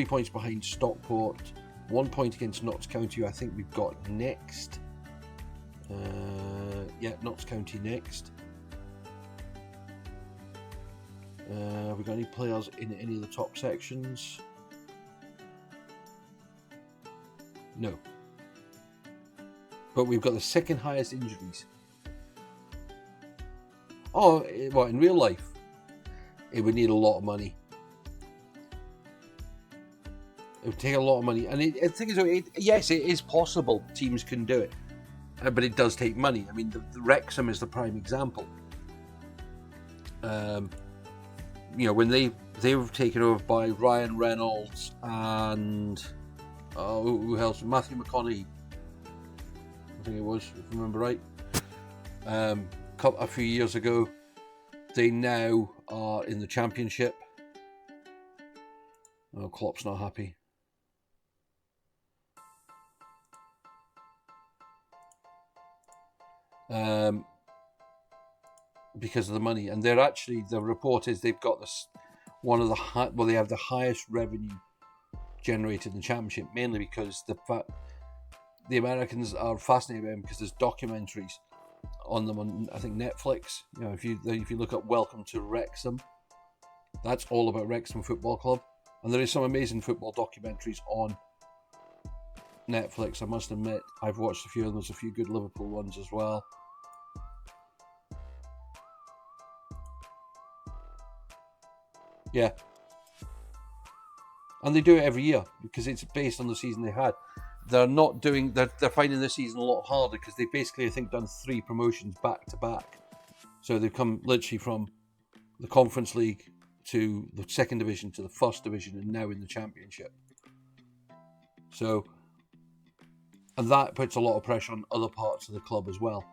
points behind Stockport, 1 point against Notts County, who I think we've got next. Notts County next. Have we got any players in any of the top sections? No. But we've got the second highest injuries. Oh, well, in real life, it would need a lot of money. It would take a lot of money. And the thing is, yes, it is possible teams can do it. But it does take money. I mean, the Wrexham is the prime example. When they were taken over by Ryan Reynolds and who else? Matthew McConaughey, I think it was, if I remember right. A few years ago, they now are in the Championship. Oh, Klopp's not happy. Because of the money, and they're actually, the report is they've got this they have the highest revenue generated in the Championship, mainly because the Americans are fascinated by them because there's documentaries on them on, I think, Netflix. If you look at Welcome to Wrexham, that's all about Wrexham Football Club, and there is some amazing football documentaries on Netflix. I must admit, I've watched a few of them. There's a few good Liverpool ones as well. Yeah. And they do it every year because it's based on the season they had. They're finding this season a lot harder because they basically, I think, done 3 promotions back to back. So they've come literally from the Conference League to the second division to the first division and now in the Championship. So, and that puts a lot of pressure on other parts of the club as well.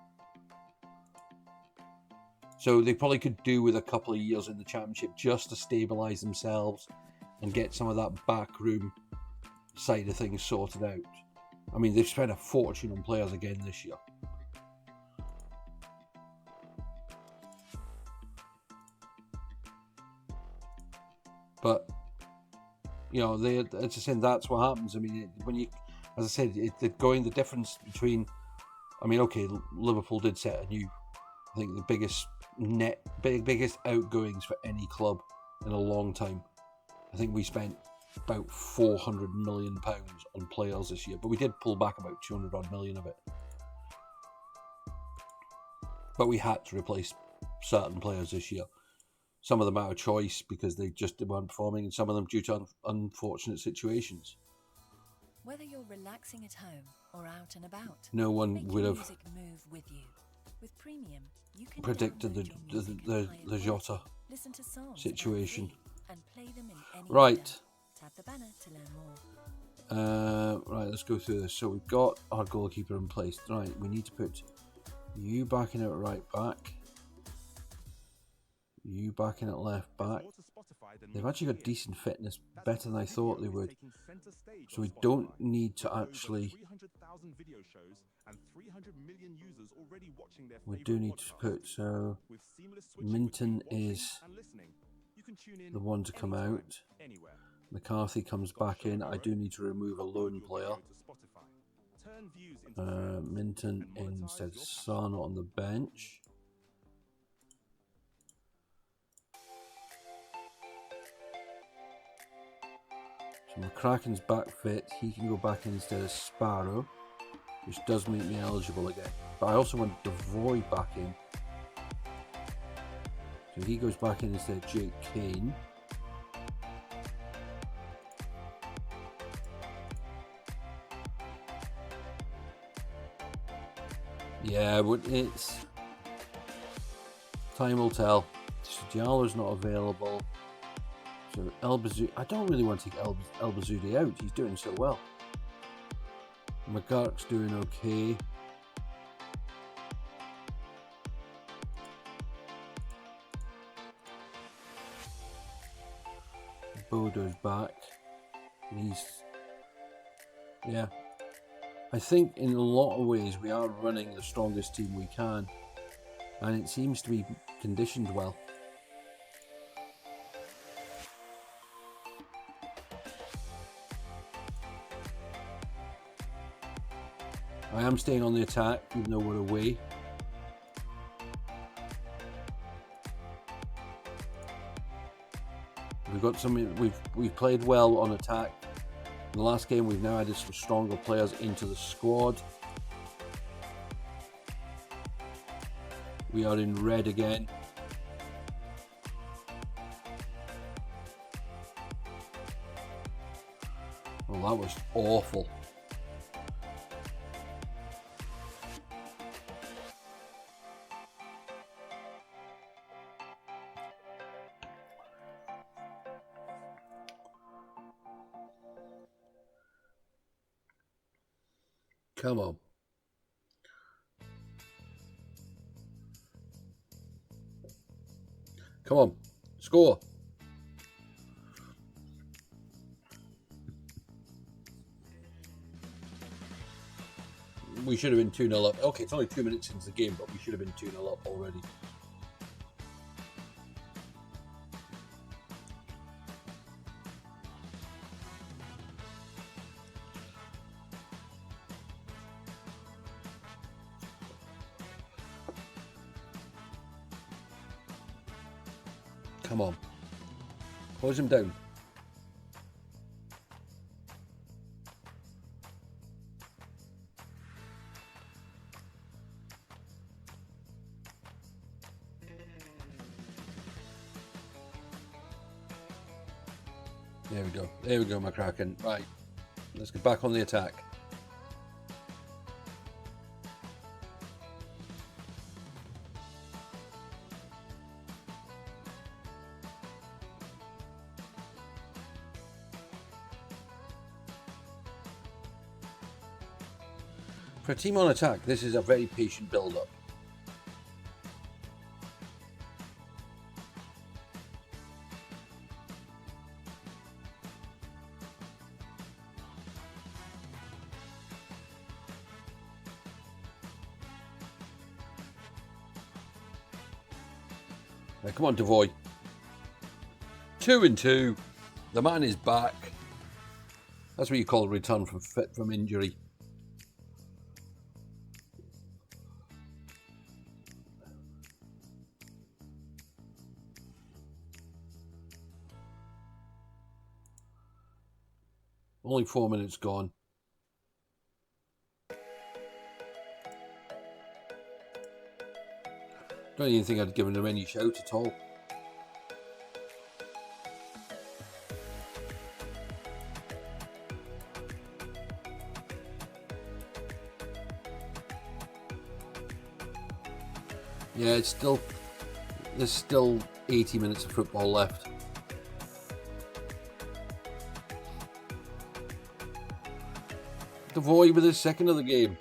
So they probably could do with a couple of years in the Championship just to stabilise themselves and get some of that backroom side of things sorted out. I mean, they've spent a fortune on players again this year. But, as I said, that's what happens. I mean, as I said, the difference between, Liverpool did set a new, I think, the biggest outgoings for any club in a long time. I think we spent about £400 million on players this year, but we did pull back about 200 odd million of it. But we had to replace certain players this year. Some of them out of choice because they just weren't performing, and some of them due to unfortunate situations. Whether you're relaxing at home or out and about, no one would have move with you. With Premium, you can predicted the Jota situation. And play them in any right. window. Tap the banner to learn more. Right, let's go through this. So we've got our goalkeeper in place. Right, we need to put you backing at right back. You backing at left back. They've actually got decent fitness, better than I thought they would. So we don't need to actually... We do need to put... So Minton is the one to come out. McCarthy comes back in. I do need to remove a lone player. Minton instead of Sarno on the bench. So McCracken's back fit. He can go back in instead of Sparrow, which does make me eligible again. But I also want Devoy back in. So he goes back in instead of Jake Kane. Yeah, but it's... time will tell. So Diallo's not available. So El-Bazoudi, I don't really want to take El-Bazoudi out. He's doing so well. McGurk's doing okay. Bodo's back. And yeah. I think in a lot of ways we are running the strongest team we can. And it seems to be conditioned well. I am staying on the attack, even though we're away. We've got something. We've played well on attack. In the last game, we've now added some stronger players into the squad. We are in red again. Oh, that was awful. Come on. Come on. Score. We should have been 2-0 up. Okay, it's only 2 minutes into the game, but we should have been 2-0 up already. Come on. Close him down. There we go. There we go, McCracken. Right. Let's get back on the attack. For a team on attack, this is a very patient build-up. Right, come on, Devoy. 2-2. The man is back. That's what you call a return from injury. Only 4 minutes gone. Don't even think I'd given them any shout at all. Yeah, there's still 80 minutes of football left. Devoy with his second of the game.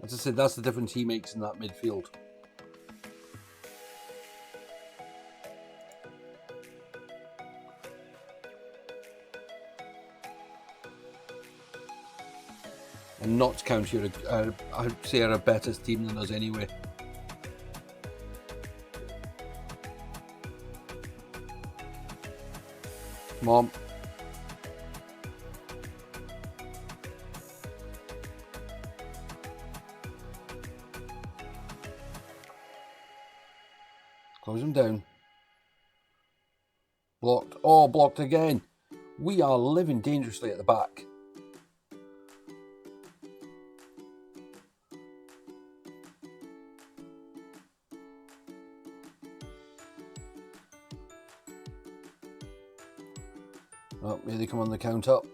As I said, that's the difference he makes in that midfield. And Notts County I'd say are a better team than us anyway. Come on. Close him down. Blocked. Oh, blocked again. We are living dangerously at the back. Oh, here they come on the count up.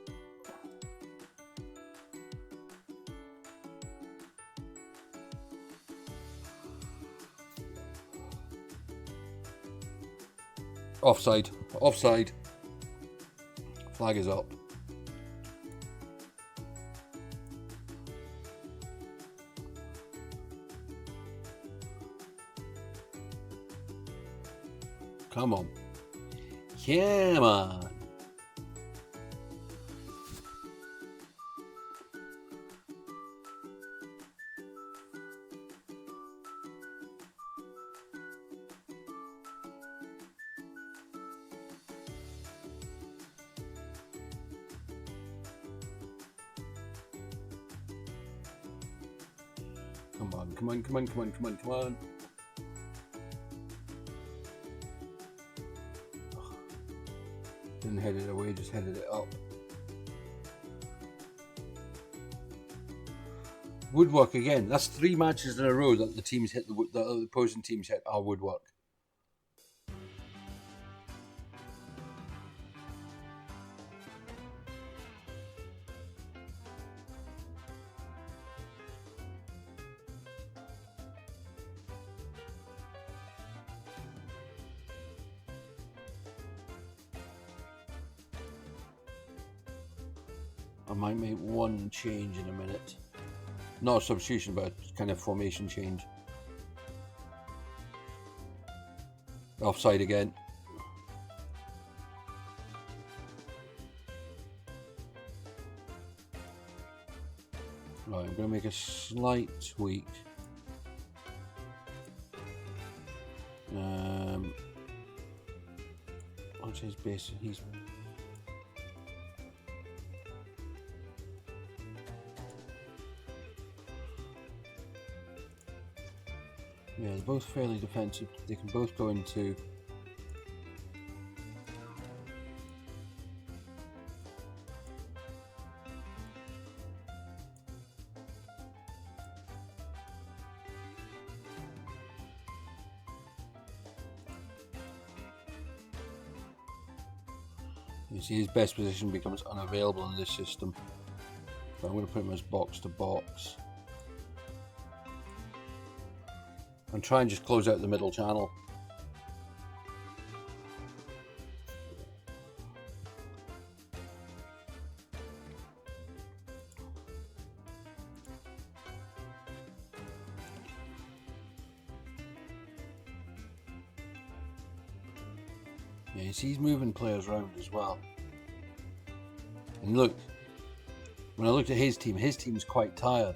Offside. Offside. Flag is up. Come on. Come on. Come on, come on, come on, come on, come on, come on. Didn't head it away, just headed it up. Woodwork again. That's 3 matches in a row that the teams hit the opposing teams hit our woodwork. I might make one change in a minute. Not a substitution, but a kind of formation change. Offside again. Right, I'm going to make a slight tweak. What's his base? He's... Yeah, they're both fairly defensive. They can both go into... You see, his best position becomes unavailable in this system. So I'm going to put him as box to box. And try and just close out the middle channel. Yeah, you see he's moving players around as well. And look, when I looked at his team's quite tired.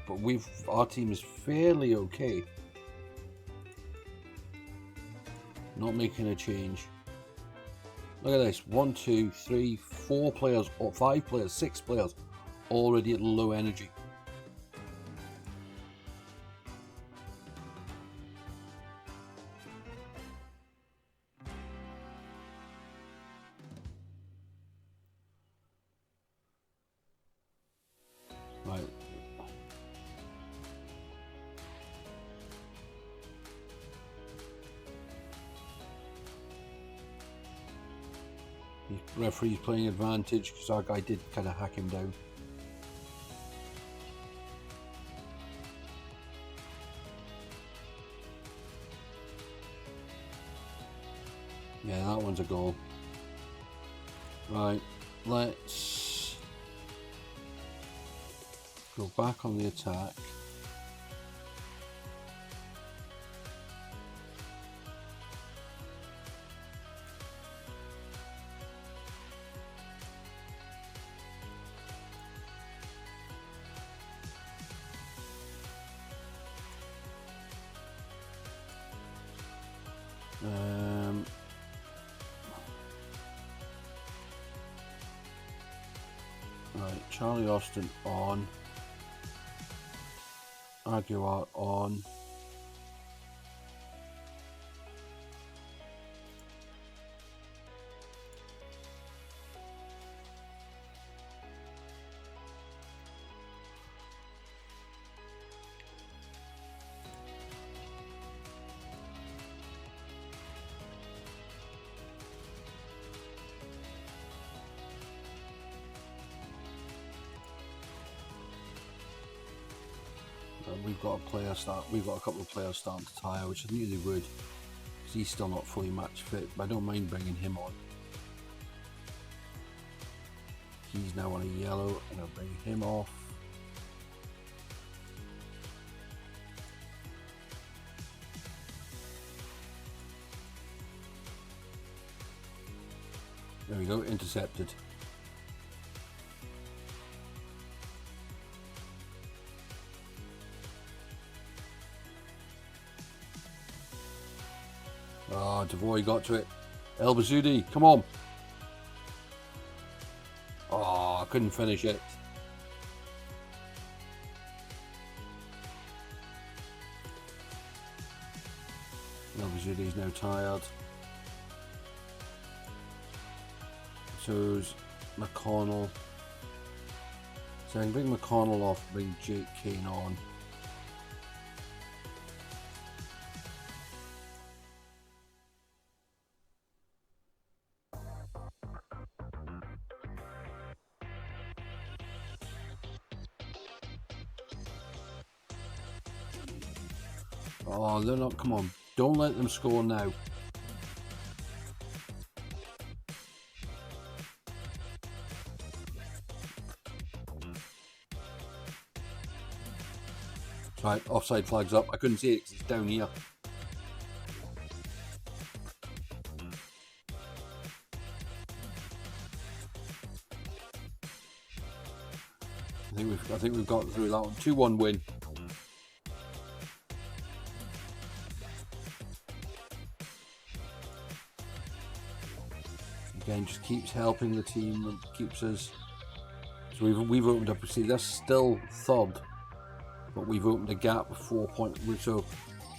But our team is fairly okay. Not making a change. Look at this. 1, 2, 3, 4 players, or 5 players, 6 players already at low energy. Right. The referee's playing advantage because our guy did kind of hack him down. Yeah, that one's a goal. Right, let's go back on the attack. Right, Charlie Austin on, Aguilar on, we've got a couple of players starting to tire, which I knew they would, because he's still not fully match fit, but I don't mind bringing him on. He's now on a yellow, and I'll bring him off. There we go, intercepted. Ah, Devoy got to it. El Bazoudi, come on. Oh, I couldn't finish it. El Bazoudi's now tired. So's McConnell. So I can bring McConnell off, bring Jake Kane on. Oh, they're not, come on. Don't let them score now. Right, offside flag's up. I couldn't see it because it's down here. I think we've got through that one. 2-1 win. Again, just keeps helping the team and keeps us. So we've opened up. See, they're still third, but we've opened a gap of 4 points. So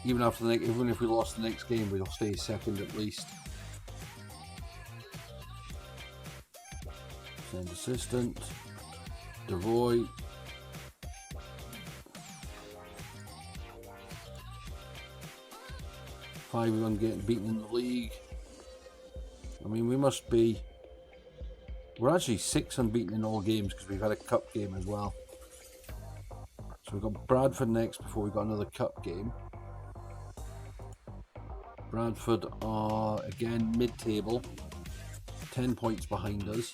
even after the even if we lost the next game, we'll stay second at least. Send assistant. Devoy. Five of them getting beaten in the league. I mean, we must be. We're actually 6 unbeaten in all games because we've had a cup game as well. So we've got Bradford next before we've got another cup game. Bradford are again mid-table, 10 points behind us.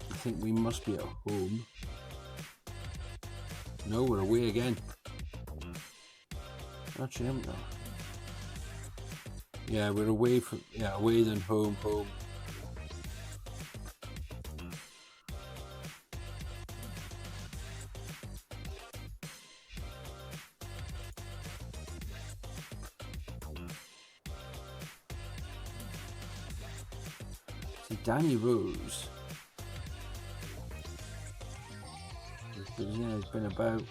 I think we must be at home. No, we're away again. Actually, haven't we? Yeah, we're away from away then home. See, Danny Rose. He's been about.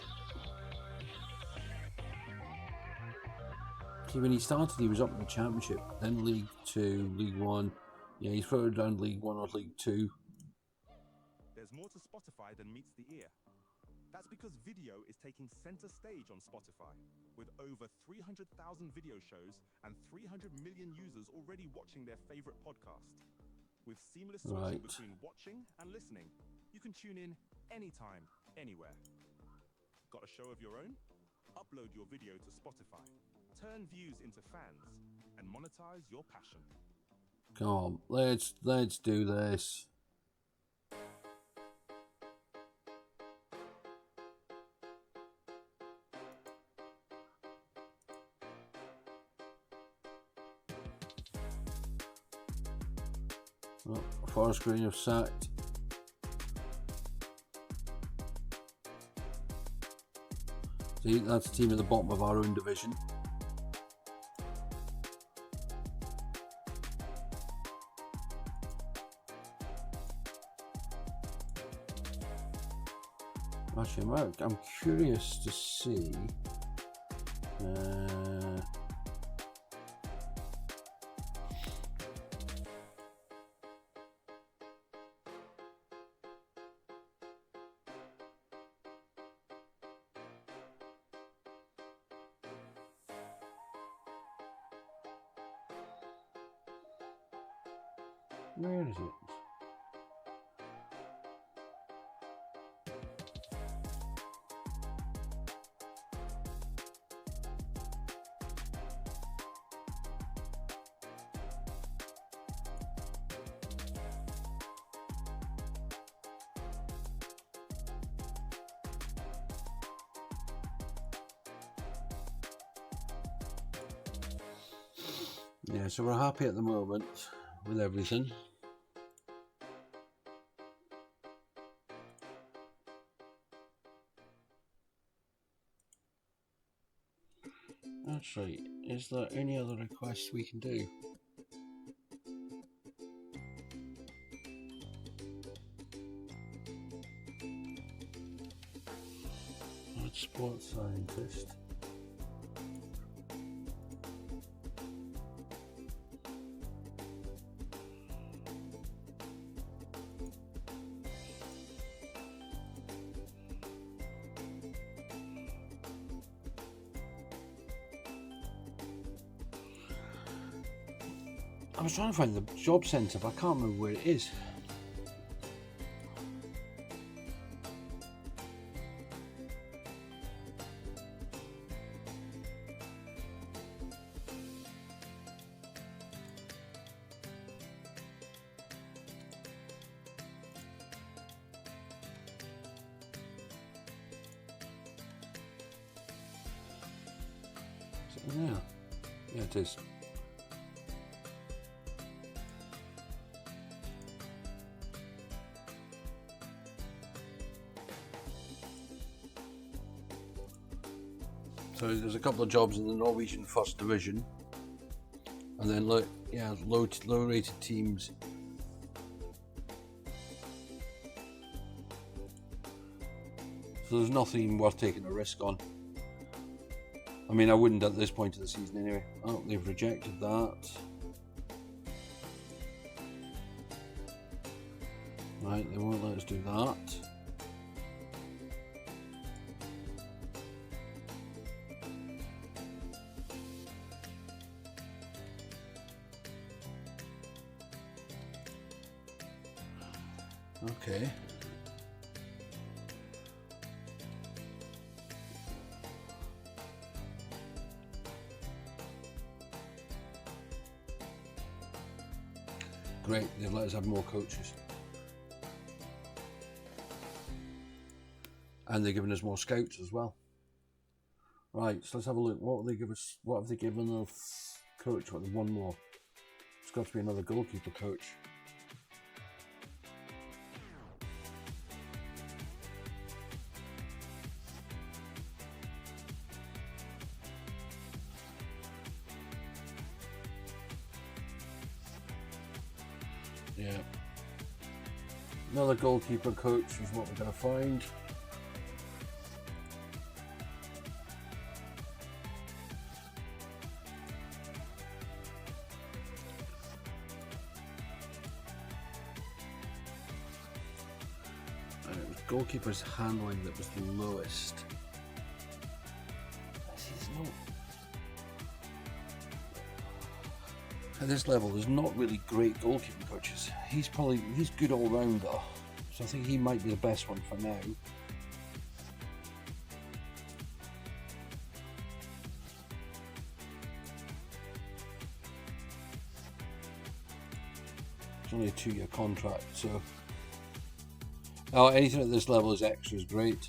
See, when he started, he was up in the Championship, then League 2, League 1. Yeah, he's floated down League 1 or League 2. There's more to Spotify than meets the ear. That's because video is taking center stage on Spotify, with over 300,000 video shows and 300 million users already watching their favorite podcast. With seamless switching between watching and listening, you can tune in anytime, anywhere. Got a show of your own? Upload your video to Spotify. Turn views into fans and monetize your passion. Come on, let's do this. Oh, Forest Green have sacked. See, that's the team at the bottom of our own division. Actually, I'm curious to see. Where is it? Yeah, so we're happy at the moment with everything. That's right. Is there any other requests we can do? Sports scientist. I was trying to find the job centre, but I can't remember where it is. Is it in there? Yeah, it is. So there's a couple of jobs in the Norwegian First Division, and then low rated teams. So there's nothing worth taking a risk on. I mean, I wouldn't at this point of the season anyway. Oh, they've rejected that. Right, they won't let us do that. Okay. Great, they've let us have more coaches. And they're giving us more scouts as well. Right, so let's have a look. What will they give us? What have they given us? Coach, what, one more? It's got to be another goalkeeper coach. Yeah. Another goalkeeper coach is what we're going to find. And it was goalkeeper's handling that was the lowest. At this level, there's not really great goalkeeping coaches. He's good all rounder, so I think he might be the best one for now. It's only a 2-year contract, so anything at this level is extra is great.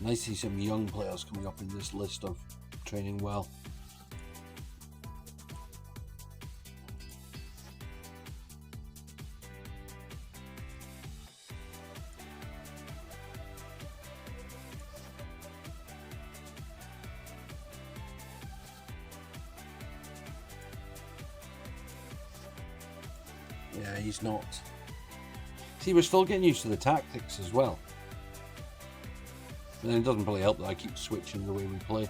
Nice to see some young players coming up in this list of training well. Yeah, he's not. See, we're still getting used to the tactics as well. And it doesn't really help that I keep switching the way we play.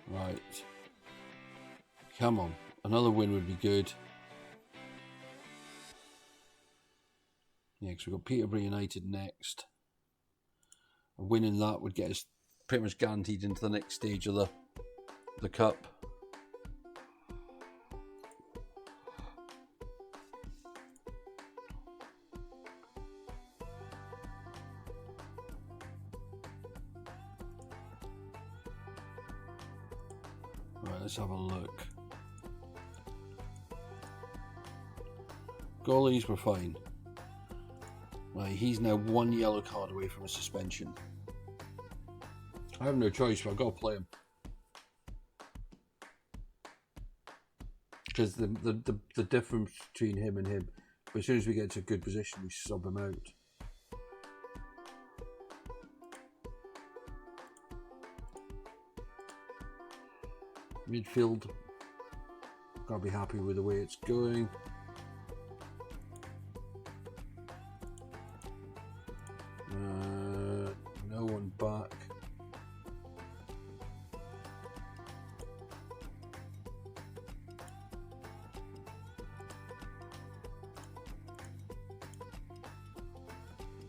Right. Come on. Another win would be good. Yeah, because we've got Peterborough United next. Winning that would get us pretty much guaranteed into the next stage of the cup. Right, let's have a look. Goalies were fine. Right, he's now 1 yellow card away from a suspension. I have no choice, but I've got to play him. Because the difference between him and him, but as soon as we get to a good position, we sub him out. Midfield, gotta be happy with the way it's going. No one back.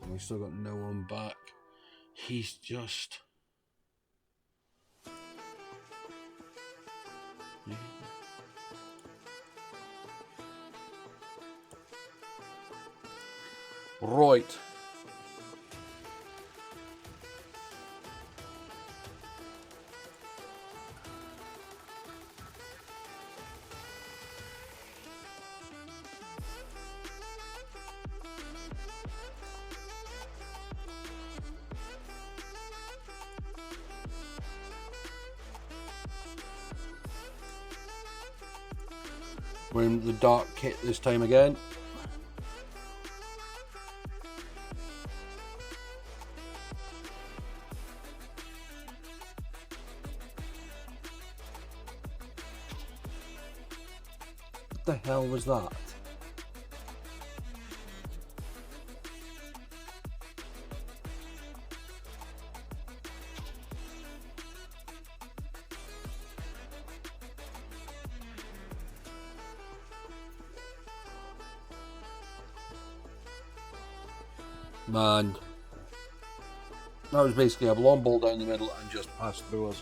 We still got no one back. He's just... Right. We're in the dark kit this time again. What the hell was that? Man, that was basically a long ball down the middle and just passed through us.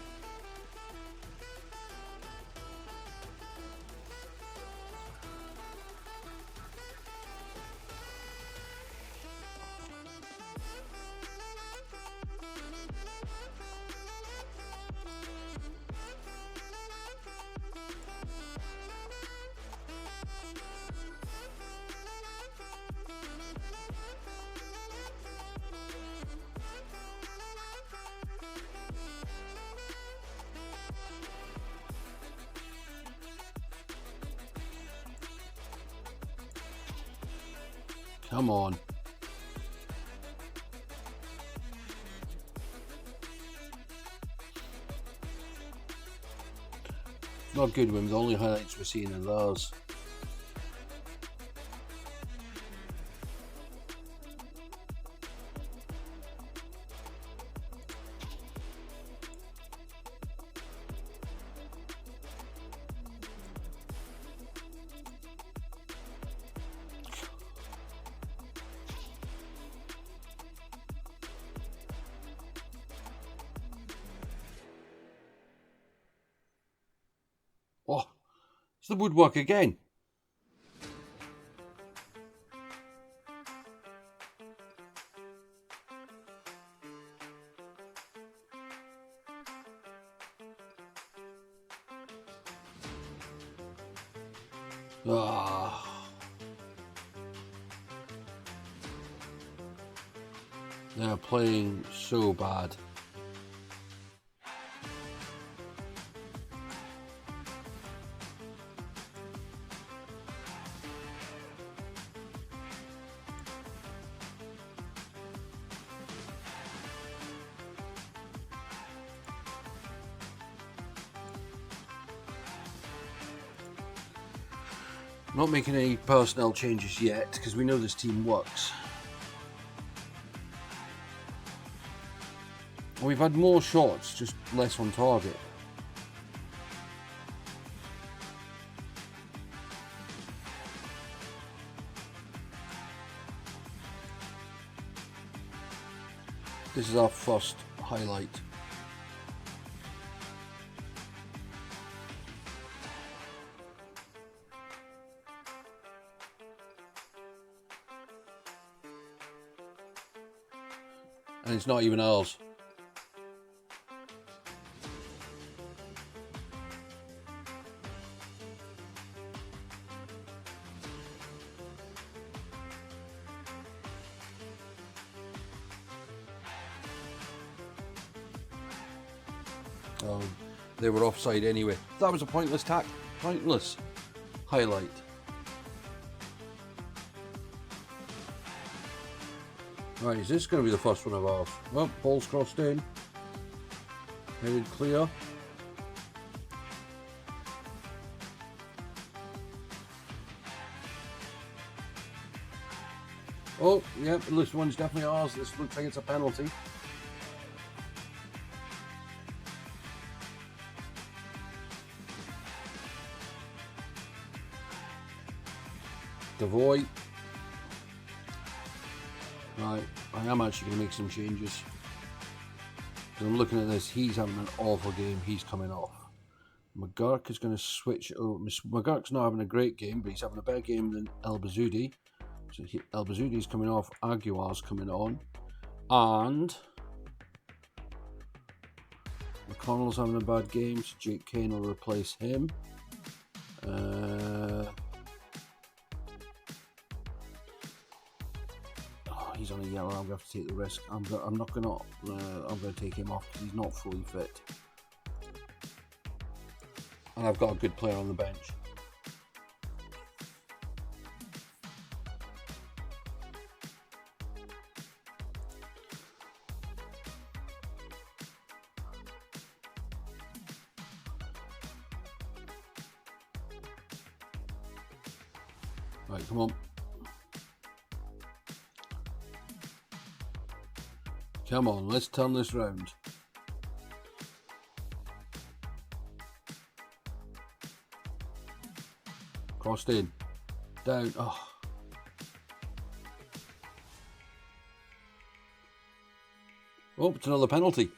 Come on. Not good when the only highlights we're seeing are those. Oh, it's the woodwork again. Ah. They're playing so bad. Not making any personnel changes yet because we know this team works. We've had more shots, just less on target. This is our first highlight. And it's not even ours. They were offside anyway. That was a pointless highlight. Right, is this going to be the first one of ours? Well, ball's crossed in. Headed clear. Oh, yep, this one's definitely ours. This looks like it's a penalty. Devoy. Right, I am actually going to make some changes. Because I'm looking at this, he's having an awful game. He's coming off. McGurk is going to switch over. McGurk's not having a great game, but he's having a better game than El Bazoudi. So El Bazoudi's coming off, Aguilar's coming on, and McConnell's having a bad game, so Jake Kane will replace him. He's on a yellow. I'm going to have to take the risk. I'm going to take him off because he's not fully fit, and I've got a good player on the bench. Right, come on. Come on, let's turn this round. Crossed in. Down. Oh. Oh, it's another penalty.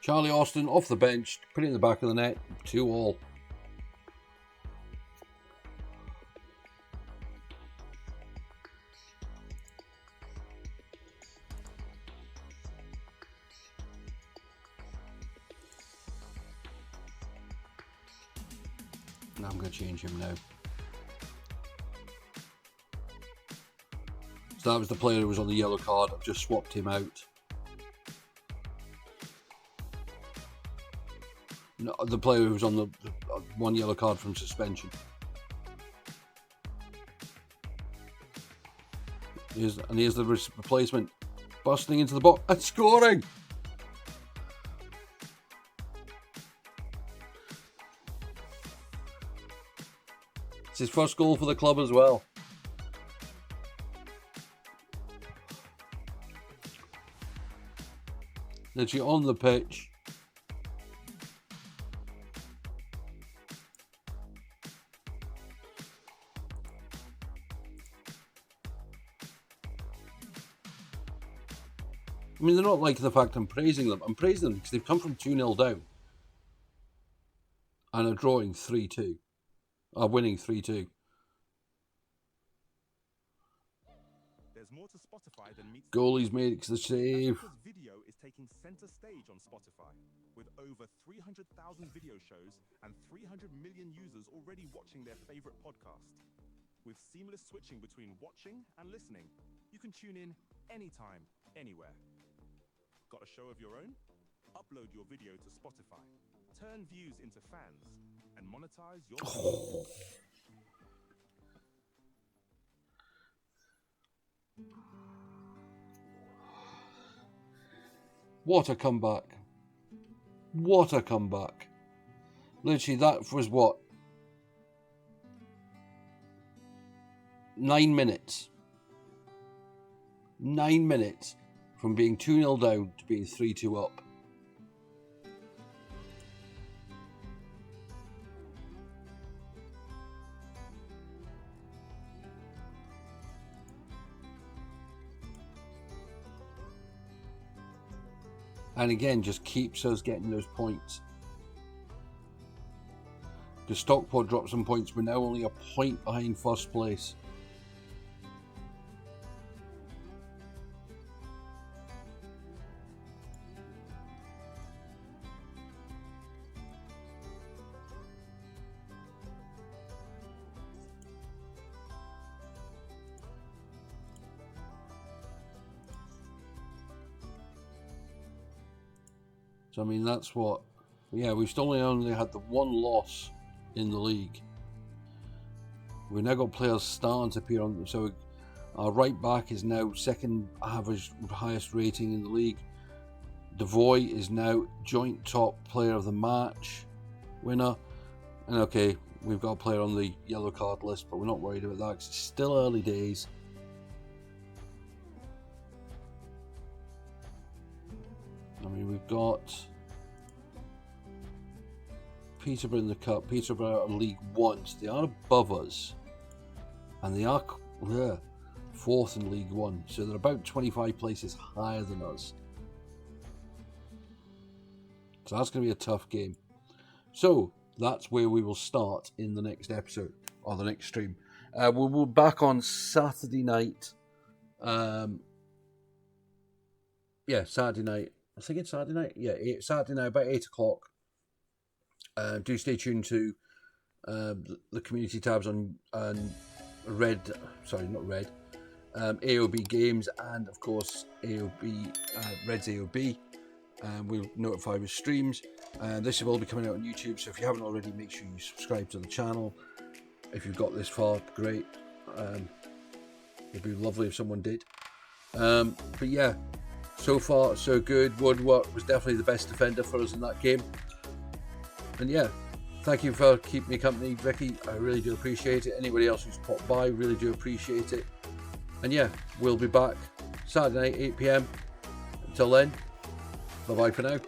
Charlie Austin off the bench, put it in the back of the net, 2-2. I'm going to change him now. So that was the player who was on the yellow card. I've just swapped him out. No, the player who was on the one yellow card from suspension. Here's the replacement. Busting into the box and scoring! It's his first goal for the club as well. Literally on the pitch. I mean, they're not like the fact I'm praising them. I'm praising them because they've come from 2-0 down and are drawing 3-2. Are winning 3-2. There's more to Spotify than meets Goalie's made the save. That's because video is taking center stage on Spotify, with over 300,000 video shows and 300 million users already watching their favorite podcast. With seamless switching between watching and listening, you can tune in anytime, anywhere. Got a show of your own? Upload your video to Spotify. Turn views into fans and monetize your What a comeback. What a comeback. Literally, that was what? 9 minutes. 9 minutes from being 2-0 down to being 3-2 up. And again, just keeps us getting those points. The Stockport dropped some points. We're now only a point behind first place. So I mean, that's what. Yeah, we've still only had the one loss in the league. We've now got players starting to appear on. So our right back is now second average highest rating in the league. Devoy is now joint top player of the match winner. And okay, we've got a player on the yellow card list, but we're not worried about that because it's still early days. I mean, we've got Peterborough in the Cup. Peterborough are League One. So they are above us. And they are fourth in League One. So they're about 25 places higher than us. So that's going to be a tough game. So that's where we will start in the next episode or the next stream. We'll be back on Saturday night. Saturday night. I think it's Saturday night. Yeah, Saturday night about 8 o'clock. Do stay tuned to the community tabs on AOB Games and of course AOB Red's AOB. We'll notify with streams. This will all be coming out on YouTube, so if you haven't already, make sure you subscribe to the channel. If you've got this far, great. It'd be lovely if someone did. But yeah, so far so good. Woodward was definitely the best defender for us in that game. And yeah, thank you for keeping me company, Vicky. I really do appreciate it. Anybody else who's popped by, really do appreciate it. And yeah, we'll be back Saturday night, 8 PM. Until then, bye-bye for now.